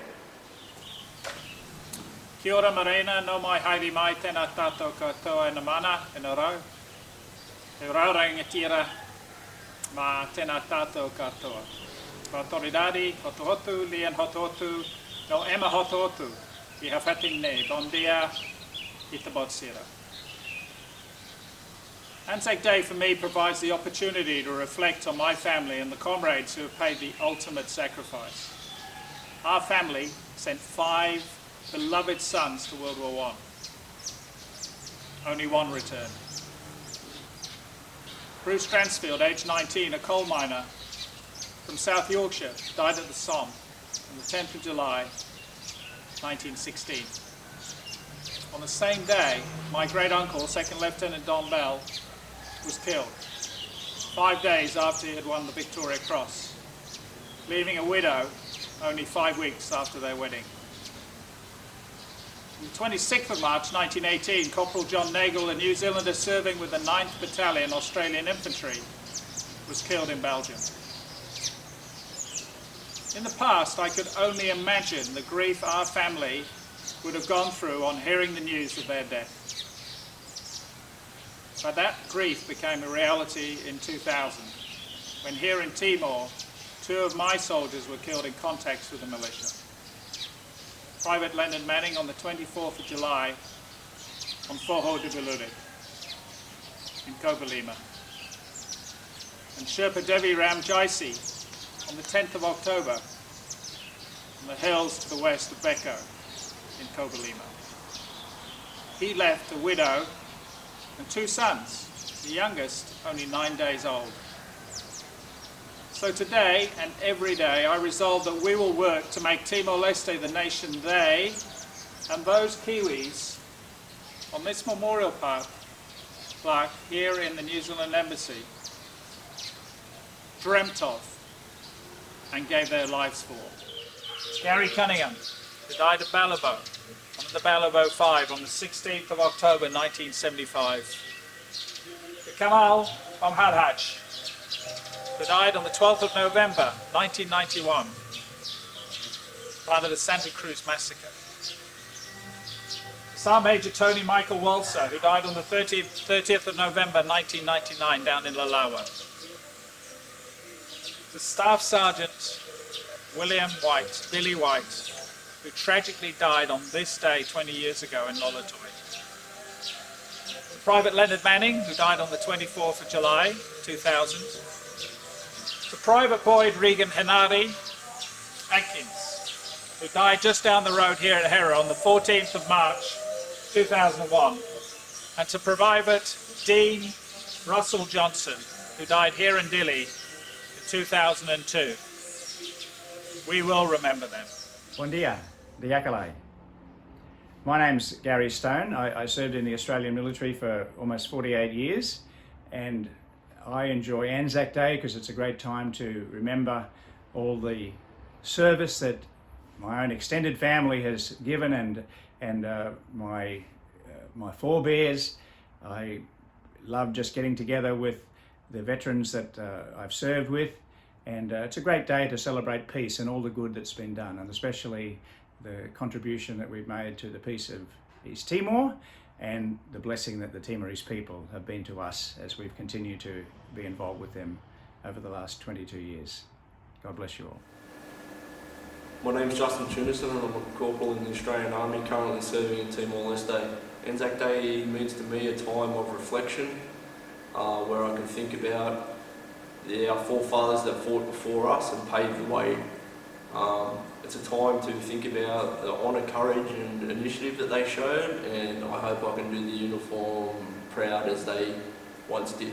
Kia ora Marina, no mai haere mai tēnā tātou katoa e na mana, e na rau. E raurangatira ma tēnā tātou katoa. Ka toridari, hotu hotu, lian hotu hotu, no ema hotu hotu, I hawhating nei, bon dia, I te botsira. Anzac Day for me provides the opportunity to reflect on my family and the comrades who have paid the ultimate sacrifice. Our family sent 5 beloved sons to World War I. Only one returned. Bruce Dransfield, aged 19, a coal miner from South Yorkshire, died at the Somme on the 10th of July, 1916. On the same day, my great-uncle, 2nd Lieutenant Don Bell, was killed, 5 days after he had won the Victoria Cross, leaving a widow only 5 weeks after their wedding. On the 26th of March 1918, Corporal John Nagel, a New Zealander serving with the 9th Battalion Australian Infantry, was killed in Belgium. In the past, I could only imagine the grief our family would have gone through on hearing the news of their death. But that grief became a reality in 2000, when here in Timor, 2 of my soldiers were killed in contacts with the militia. Private Leonard Manning on the 24th of July on Foho de Beludi in Kobalima, and Sherpa Devi Ram Jaisi on the 10th of October on the hills to the west of Beko in Kobalima. He left a widow and 2 sons, the youngest only 9 days old. So today and every day I resolve that we will work to make Timor-Leste the nation they and those Kiwis on this memorial plaque here in the New Zealand Embassy dreamt of and gave their lives for. Gary Cunningham, who died at Ballabo, on the Ballabo 5 on the 16th of October 1975. Kamal Omharhaj, who died on the 12th of November 1991, part of the Santa Cruz massacre. Sergeant Major Tony Michael Walser, who died on the 30th of November 1999 down in Lalawa. To Staff Sergeant Billy White, who tragically died on this day 20 years ago in Lolotoi. Private Leonard Manning, who died on the 24th of July 2000. To Private Boyd Regan Henari Atkins, who died just down the road here at Hera on the 14th of March 2001. And to Private Dean Russell Johnson, who died here in Dili in 2002. We will remember them. Bon dia, Diakalai. My name's Gary Stone. I served in the Australian military for almost 48 years, and I enjoy Anzac Day because it's a great time to remember all the service that my own extended family has given and my forebears. I love just getting together with the veterans that I've served with, and it's a great day to celebrate peace and all the good that's been done, and especially the contribution that we've made to the peace of East Timor and the blessing that the Timorese people have been to us as we've continued to be involved with them over the last 22 years. God bless you all. My name's Justin Tunison and I'm a corporal in the Australian Army currently serving in Timor-Leste. Anzac Day means to me a time of reflection where I can think about our forefathers that fought before us and paved the way. It's a time to think about the honour, courage and initiative that they showed, and I hope I can do the uniform proud as they once did.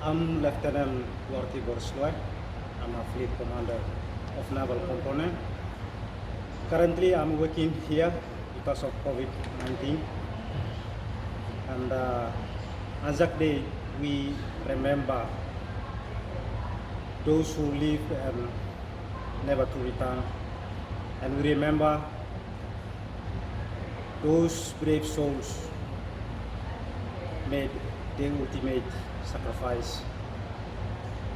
I'm Lieutenant Gorky Borsloy. I'm a fleet commander of Naval Component. Currently I'm working here because of COVID-19. And Anzac Day, we remember those who lived and never to return. And we remember those brave souls made the ultimate sacrifice.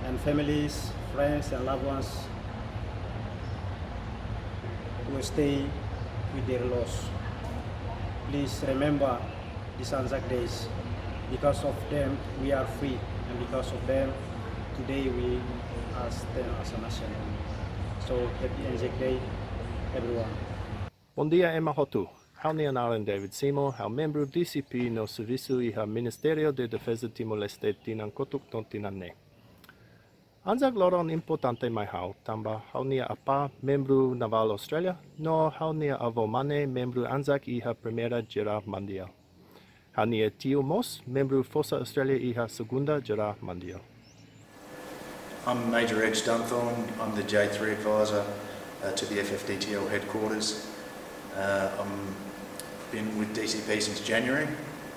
And families, friends and loved ones will stay with their loss. Please remember these Anzac days. Because of them we are free, and because of them today we are stand as a nation. So happy Anzac Day, everyone. Bom dia e mahotu. Hauni Anaran David Seymour, hau membro DCP no Serviço e hau Ministério de Defesa Timor-Leste tinang kotuk ton tinane. Anzac loron importante mai hau, tamba haunia apa membro Naval Australia, no haunia avomane membro Anzac e ha Primeira Guerra Mundial. Haunia tio Mos, membro Força Australia e ha Segunda Guerra Mundial. I'm Major Edge Dunthorne. I'm the J3 advisor to the FFDTL headquarters. I've been with DCP since January.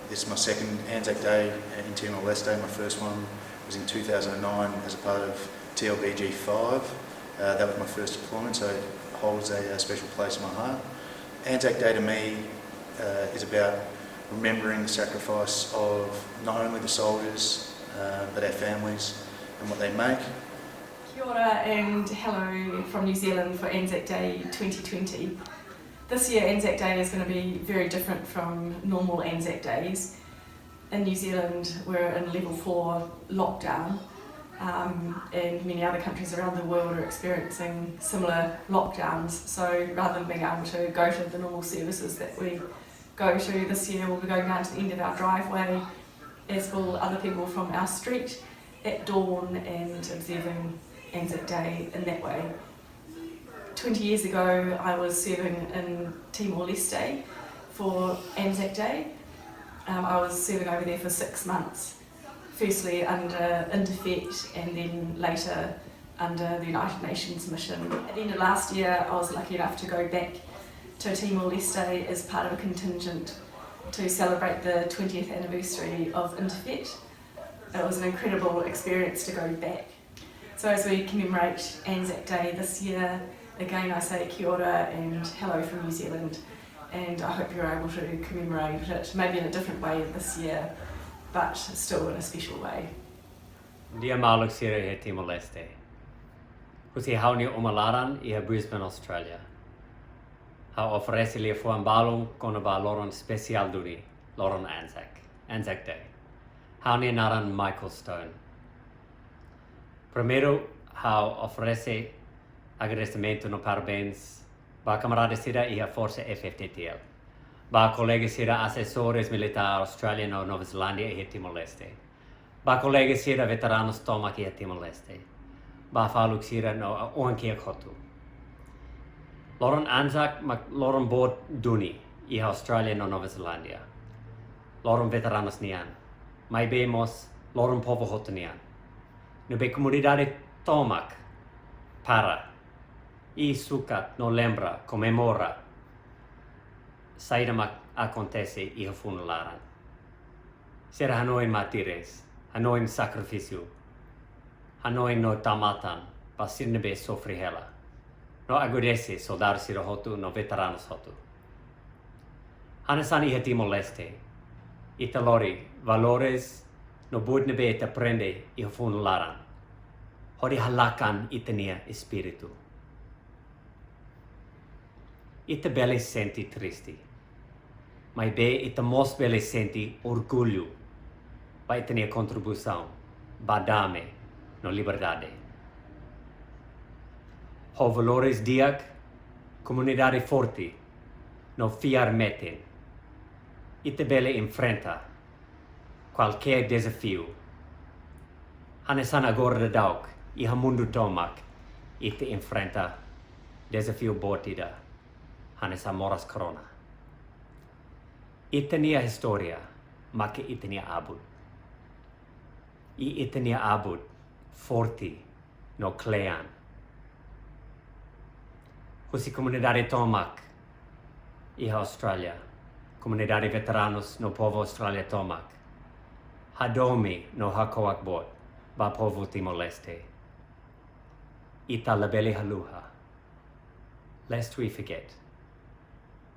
This is my second Anzac Day in Timor-Leste. My first one was in 2009 as a part of TLBG 5. That was my first deployment, so it holds a special place in my heart. Anzac Day to me is about remembering the sacrifice of not only the soldiers, but our families and what they make. Kia ora and hello from New Zealand for Anzac Day 2020. This year Anzac Day is going to be very different from normal Anzac Days. In New Zealand we're in level 4 lockdown, and many other countries around the world are experiencing similar lockdowns, so rather than being able to go to the normal services that we go to this year, we'll be going down to the end of our driveway, as will other people from our street, at dawn and observing Anzac Day in that way. 20 years ago I was serving in Timor-Leste for Anzac Day. I was serving over there for 6 months, firstly under Interfet and then later under the United Nations mission. At the end of last year I was lucky enough to go back to Timor-Leste as part of a contingent to celebrate the 20th anniversary of Interfet. It was an incredible experience to go back. So as we commemorate Anzac Day this year, again I say kia ora and hello from New Zealand, and I hope you're able to commemorate it maybe in a different way this year, but still in a special way. Dia Maluk Sira he Timor-Leste. Kusi hauni o Malaran i Brisbane, Australia. how ofrece le fuan balong kono ba loron special duri, loron Anzac Day. How ne naran Michael Stone. Primeiro, how ofrece agradecimento no parabéns ba camarada sira e a força FFTTL. Ba colegas sira assessores militares Australian ou Nova Zelândia e Timor-Leste. Ba colegas sira veteranos Tomak e Timor-Leste. Ba faluk sira no oankia kotu. Loron Anzac mak loron board duni e Australia no Nova Zelândia. Loron veteranos nian. Mai bemos loron povo hotu nian. No be comunidade Tomak para e sukat no lembra, comemora saída mak acontece e funularan. Será Hanoi matires, Hanoi sacrifício, Hanoi no tamatan, pasirnebe sofrihela. No agradece soldados sira hotu, no veteranos hotu. Hanasan iha Timor-Leste, italori valores no budnebe te prende iha funularan. Hori halakan itania espiritu. Ita bele senti tristi, mas be ita mos bele senti orgulho para itania contribuição, badame no liberdade. Ho valores diak, comunidade forte, no fiar meten. Ita bele enfrenta qualquer desafio. Hanesan agora dauk, iha mundo tomak, ita enfrenta desafio botida. Hanesa moras corona. Itania historia, make itania abud. I itania abud, forti, no clean. Husi comunidade Tomak, iha Australia, comunidade veteranos no povo Australia Tomak. Hadomi no hakoak bot, ba povo Timor-Leste. Ita labeli haluha. Lest we forget.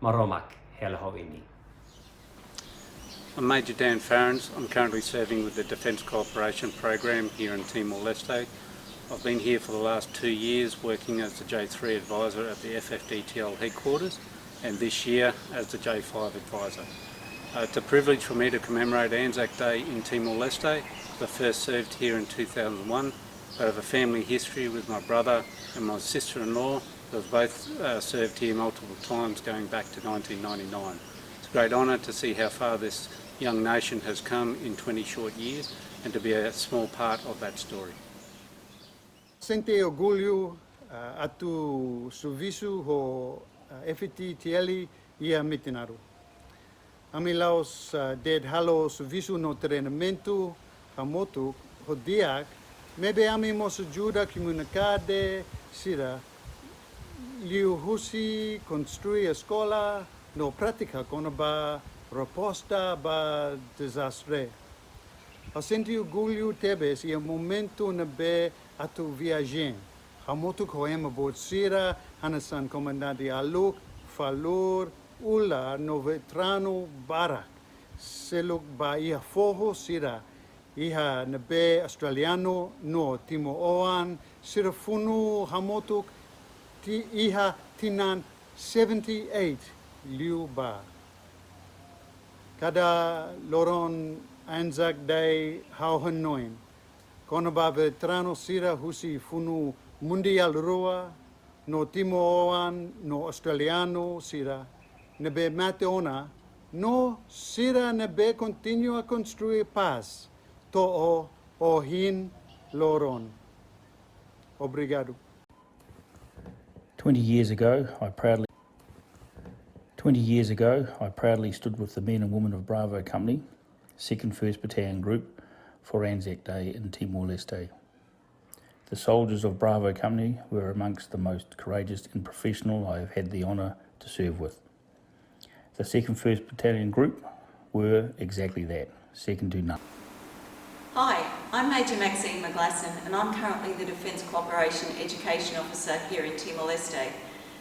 Maromak Helhoini. I'm Major Dan Farrens. I'm currently serving with the Defence Cooperation Program here in Timor-Leste. I've been here for the last 2 years working as the J3 advisor at the FFDTL headquarters and this year as the J5 advisor. It's a privilege for me to commemorate Anzac Day in Timor-Leste. I first served here in 2001. I have a family history with my brother and my sister-in-law. We've both served here multiple times going back to 1999. It's a great honour to see how far this young nation has come in 20 short years and to be a small part of that story. Sente orgulho atu serviço ho FTTL ia mitinaru. Ami laos ded halo serviço no treinamento a moto ho diak maybe ami mos ajuda comunicade sira liu husi construir a escola no prática com ba proposta ba desastre. A senti orgulho tebes e o momento na be atu viagem. A moto coema botsira hanasan comandante aluk falur ula no veterano barak. Seluk ba ia foho sira iha na be australiano no Timor sira funu hamotuk iha tinan 78 liu ba. Kada loron Anzac Day hau hanoin. Kona ba veterano sira husi funu mundial rua no Timor no australiano sira nebe mate ona no sira nebe continua a construir paz to o hin loron. Obrigado. 20 years ago, I proudly stood with the men and women of Bravo Company, 2nd 1st Battalion Group, for Anzac Day in Timor-Leste. The soldiers of Bravo Company were amongst the most courageous and professional I have had the honour to serve with. The 2nd 1st Battalion Group were exactly that, second to none. Hi, I'm Major Maxine McGlasson and I'm currently the Defence Cooperation Education Officer here in Timor-Leste.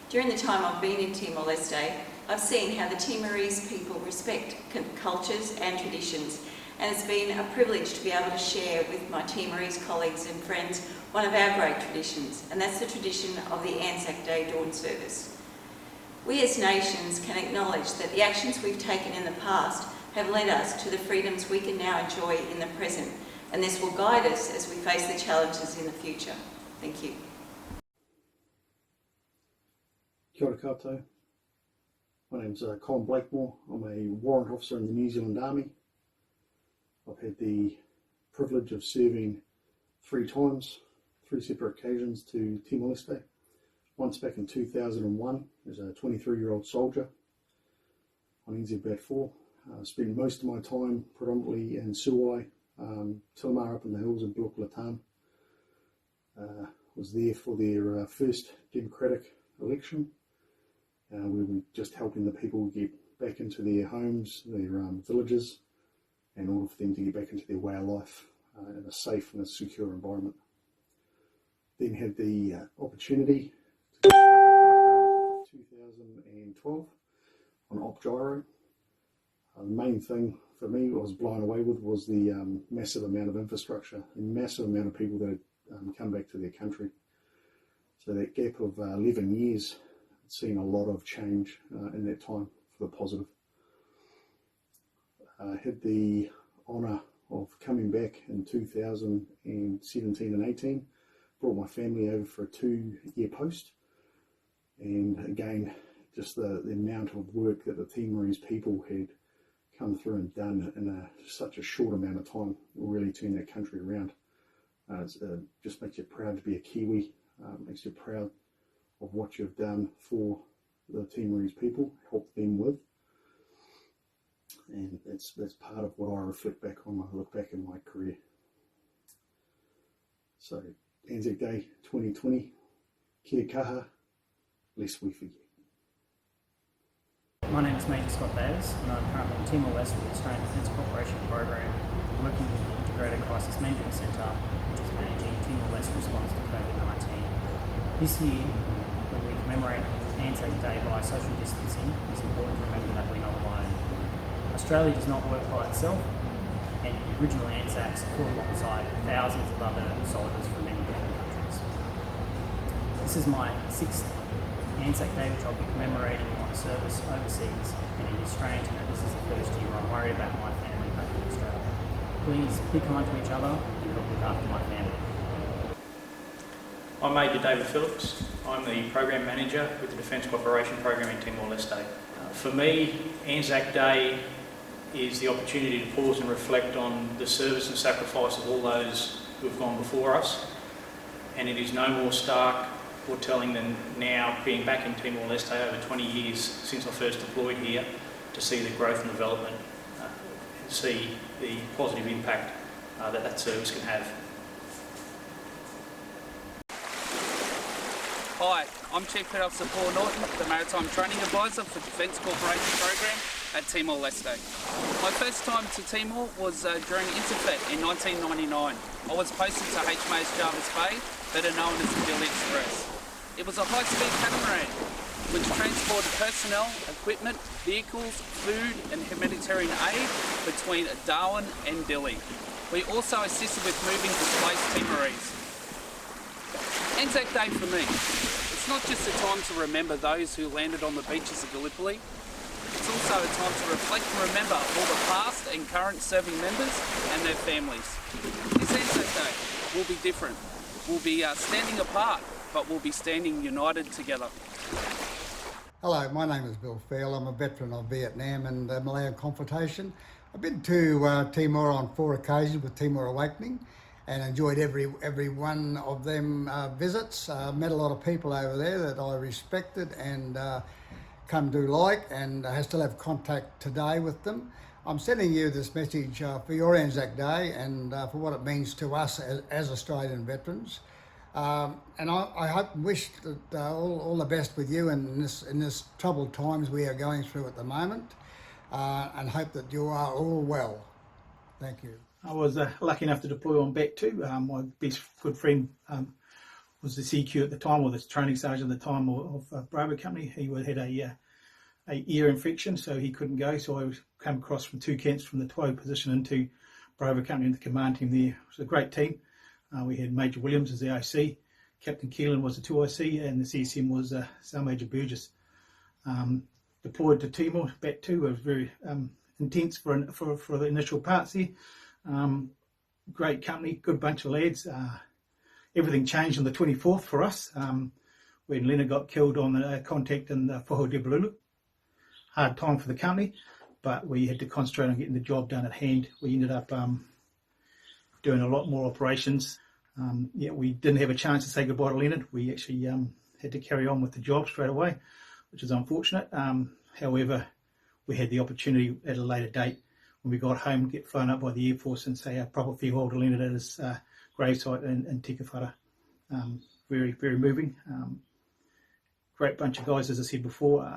During the time I've been in Timor-Leste, I've seen how the Timorese people respect cultures and traditions, and it's been a privilege to be able to share with my Timorese colleagues and friends one of our great traditions, and that's the tradition of the Anzac Day dawn service. We as nations can acknowledge that the actions we've taken in the past have led us to the freedoms we can now enjoy in the present, and this will guide us as we face the challenges in the future. Thank you. Kia ora koutou. My name's Colin Blakemore. I'm a warrant officer in the New Zealand Army. I've had the privilege of serving 3 times, 3 separate occasions to Timor-Leste. Once back in 2001 as a 23-year-old soldier on NZ Bat 4. Spent most of my time predominantly in Suai, Timor up in the hills of Buluk-Latan. Was there for their first democratic election. We were just helping the people get back into their homes, their villages, in order for them to get back into their way of life in a safe and a secure environment. Then had the opportunity to 2012 on Op Gyro. The main thing for me I was blown away with was the massive amount of infrastructure, the massive amount of people that had come back to their country. So that gap of 11 years, I'd seen a lot of change in that time for the positive. I had the honour of coming back in 2017 and 18, brought my family over for a 2-year post, and again, just the amount of work that the Timorese people had come through and done in such a short amount of time really turn that country around. Just makes you proud to be a Kiwi, makes you proud of what you've done for the Timorese people, helped them with. And that's part of what I reflect back on when I look back in my career. So, Anzac Day 2020, kia kaha, lest we forget. My name is Major Scott Davis, and I'm currently in Timor-Leste with the Australian Defence Cooperation Program, working with the Integrated Crisis Management Centre, which is managing Timor-Leste response to COVID-19. This year, when we commemorate Anzac Day by social distancing, it's important to remember that we're not alone. Australia does not work by itself, and the original Anzacs fought alongside thousands of other soldiers from many different countries. This is my 6th Anzac Day, which I'll be commemorating on a service overseas, and it is strange that this is the first year I'm worried about my family back in Australia. Please be kind to each other and help look after my family. I'm Major David Phillips. I'm the Program Manager with the Defence Cooperation Program in Timor-Leste. For me, Anzac Day is the opportunity to pause and reflect on the service and sacrifice of all those who have gone before us, and it is no more stark or telling than now, being back in Timor-Leste over 20 years since I first deployed here, to see the growth and development and see the positive impact that service can have. Hi, I'm Chief Petty Officer Paul Norton, the Maritime Training Advisor for Defence Cooperation Program at Timor-Leste. My first time to Timor was during Interfet in 1999. I was posted to HMAS Jarvis Bay, better known as the Dilly Express. It was a high-speed catamaran which transported personnel, equipment, vehicles, food and humanitarian aid between Darwin and Dili. We also assisted with moving displaced Timorese. Anzac Day for me, it's not just a time to remember those who landed on the beaches of Gallipoli, it's also a time to reflect and remember all the past and current serving members and their families. This Anzac Day will be different. We'll be standing apart, but we'll be standing united together. Hello, my name is Bill Fairl. I'm a veteran of Vietnam and the Malayan confrontation. I've been to Timor on 4 occasions with Timor Awakening and enjoyed every one of them visits. Met a lot of people over there that I respected and come to like, and I still have contact today with them. I'm sending you this message for your Anzac Day and for what it means to us as Australian veterans. And I hope and wish that all the best with you in this troubled times we are going through at the moment, and hope that you are all well. Thank you. I was lucky enough to deploy on BAT 2. My best good friend was the CQ at the time, or the training sergeant at the time of Bravo Company. He had a ear infection, so he couldn't go. So I came across from 2 Kents from the 12 position into Bravo Company and the command team there. It was a great team. We had Major Williams as the IC, Captain Keelan was the 2IC, and the CSM was Sal Major Burgess. Deployed to Timor, back to, was very intense for the initial parts there. Great company, good bunch of lads. Everything changed on the 24th for us when Leonard got killed on the contact in the Whoho de Bululu. Hard time for the company, but we had to concentrate on getting the job done at hand. We ended up doing a lot more operations. We didn't have a chance to say goodbye to Leonard. We actually had to carry on with the job straight away, which is unfortunate. However, we had the opportunity at a later date when we got home, get flown up by the Air Force and say a proper farewell to Leonard at his gravesite in Tikawhara. Very, very moving. Great bunch of guys, as I said before.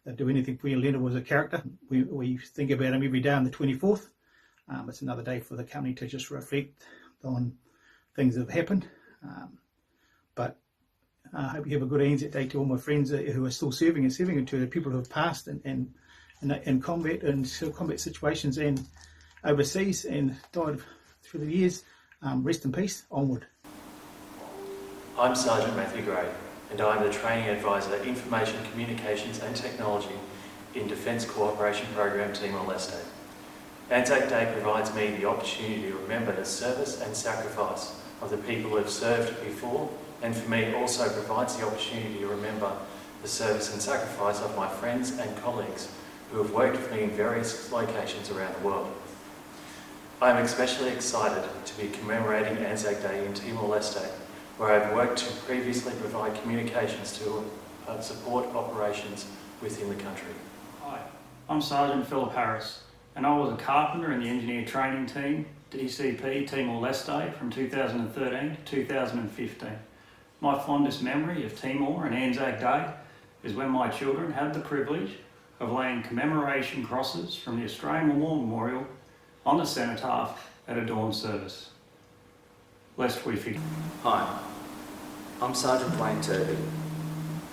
They'd do anything for you. Leonard was a character. We think about him every day on the 24th. It's another day for the company to just reflect on things that have happened. But I hope you have a good Anzac Day to all my friends who are still serving, and to the people who have passed in combat and combat situations and overseas and died through the years. Rest in peace. Onward. I'm Sergeant Matthew Gray, and I'm the Training Advisor, Information Communications and Technology in Defence Cooperation Program Timor-Leste. Anzac Day provides me the opportunity to remember the service and sacrifice of the people who have served before, and for me also provides the opportunity to remember the service and sacrifice of my friends and colleagues who have worked with me in various locations around the world. I am especially excited to be commemorating Anzac Day in Timor-Leste, where I've worked to previously provide communications to support operations within the country. Hi, I'm Sergeant Philip Harris, and I was a carpenter in the engineer training team, DCP Timor-Leste, from 2013 to 2015. My fondest memory of Timor and Anzac Day is when my children had the privilege of laying commemoration crosses from the Australian War Memorial on the cenotaph at a dawn service. Lest we forget. Hi, I'm Sergeant Dwayne Turvey,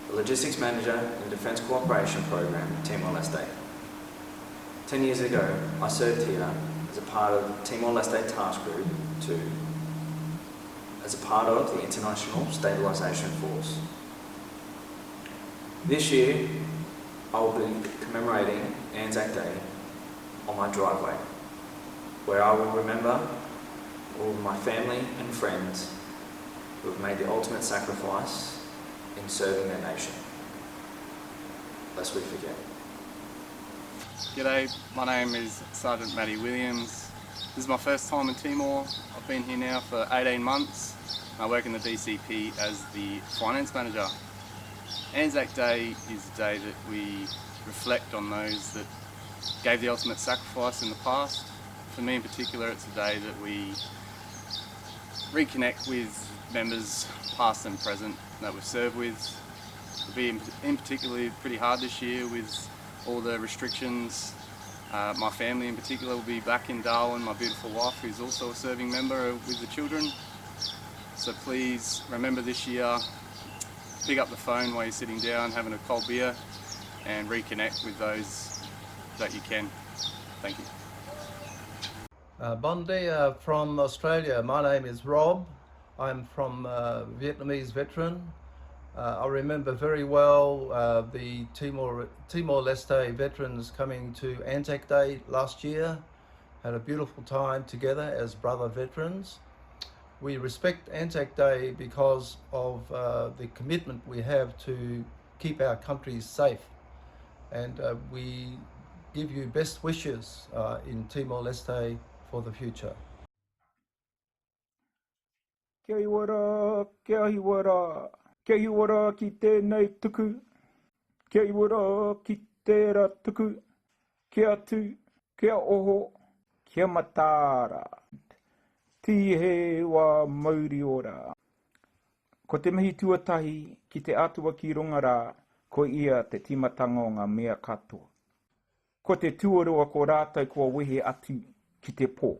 the Logistics Manager in the Defence Cooperation Program, Timor-Leste. 10 years ago, I served here as a part of Timor-Leste Task Group 2, as a part of the International Stabilisation Force. This year, I will be commemorating Anzac Day on my driveway, where I will remember all of my family and friends who have made the ultimate sacrifice in serving their nation, lest we forget. G'day, my name is Sergeant Matty Williams. This is my first time in Timor. I've been here now for 18 months. I work in the DCP as the Finance Manager. Anzac Day is a day that we reflect on those that gave the ultimate sacrifice in the past. For me in particular, it's a day that we reconnect with members past and present that we've served with. It'll be in particularly pretty hard this year with all the restrictions. My family in particular will be back in Darwin, my beautiful wife who's also a serving member with the children. So please remember this year, pick up the phone while you're sitting down having a cold beer and reconnect with those that you can. Thank you. Bon dia from Australia. My name is Rob. I'm from Vietnamese veteran. I remember very well the Timor-Leste veterans coming to Anzac Day last year. Had a beautiful time together as brother veterans. We respect Anzac Day because of the commitment we have to keep our countries safe. And we give you best wishes in Timor-Leste for the future. Kia iwara, kia hiwara, kia hiwara ki tēnei tuku, kia iwara ki tērā tuku, kia atu, kia oho, kia matara, tihe wa mauri ora. Ko te mihi tuatahi ki te atua ki runga rā, ko ia te timatanga o ngā mea katoa. Ko te tuarua ko rātou kua wehe atu ki te pō.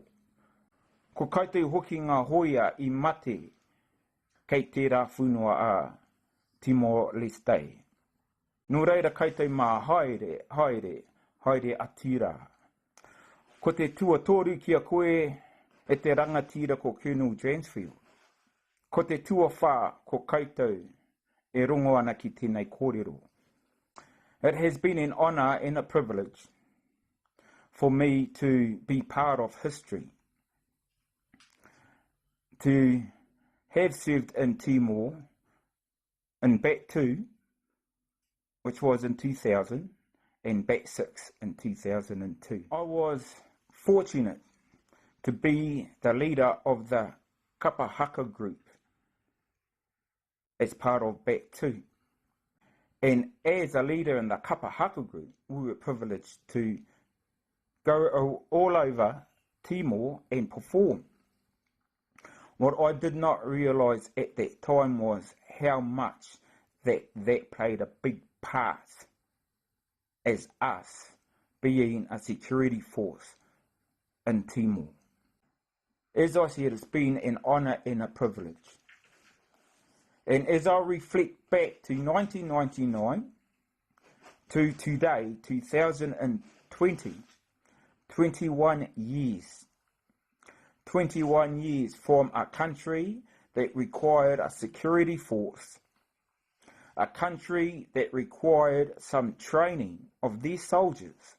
Ko kaitou hoki ngā hoia I mate kei tērā whunua a Timor-Leste. Nō reira kaitou mā haere, haere, haere atira. Ko te tuatoru ki a koe e te rangatira ko Colonel Jansfield. Ko te tuawha ko kaitou e rongo ana ki tēnei kōrero. It has been an honour and a privilege for me to be part of history, to have served in Timor in BAT 2, which was in 2000, and BAT 6 in 2002. I was fortunate to be the leader of the Kapahaka group as part of BAT 2. And as a leader in the Kapahaka group, we were privileged to go all over Timor and perform. What I did not realise at that time was how much that played a big part as us being a security force in Timor. As I said, it's been an honour and a privilege. And as I reflect back to 1999 to today, 2020, 21 years. 21 years from a country that required a security force, a country that required some training of their soldiers,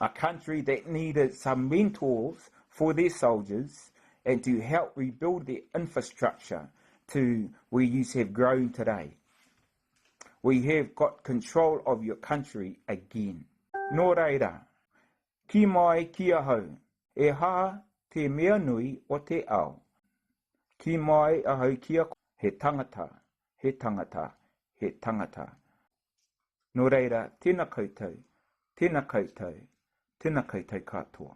a country that needed some mentors for their soldiers and to help rebuild their infrastructure to where you have grown today. We have got control of your country again. Nō reira, ki mai kia hau, e ha te mea nui o te ao. Ki mai a hau kia he tangata, he tangata, he tangata. Nō reira, tēnā koutou, tēnā koutou, tēnā koutou katoa.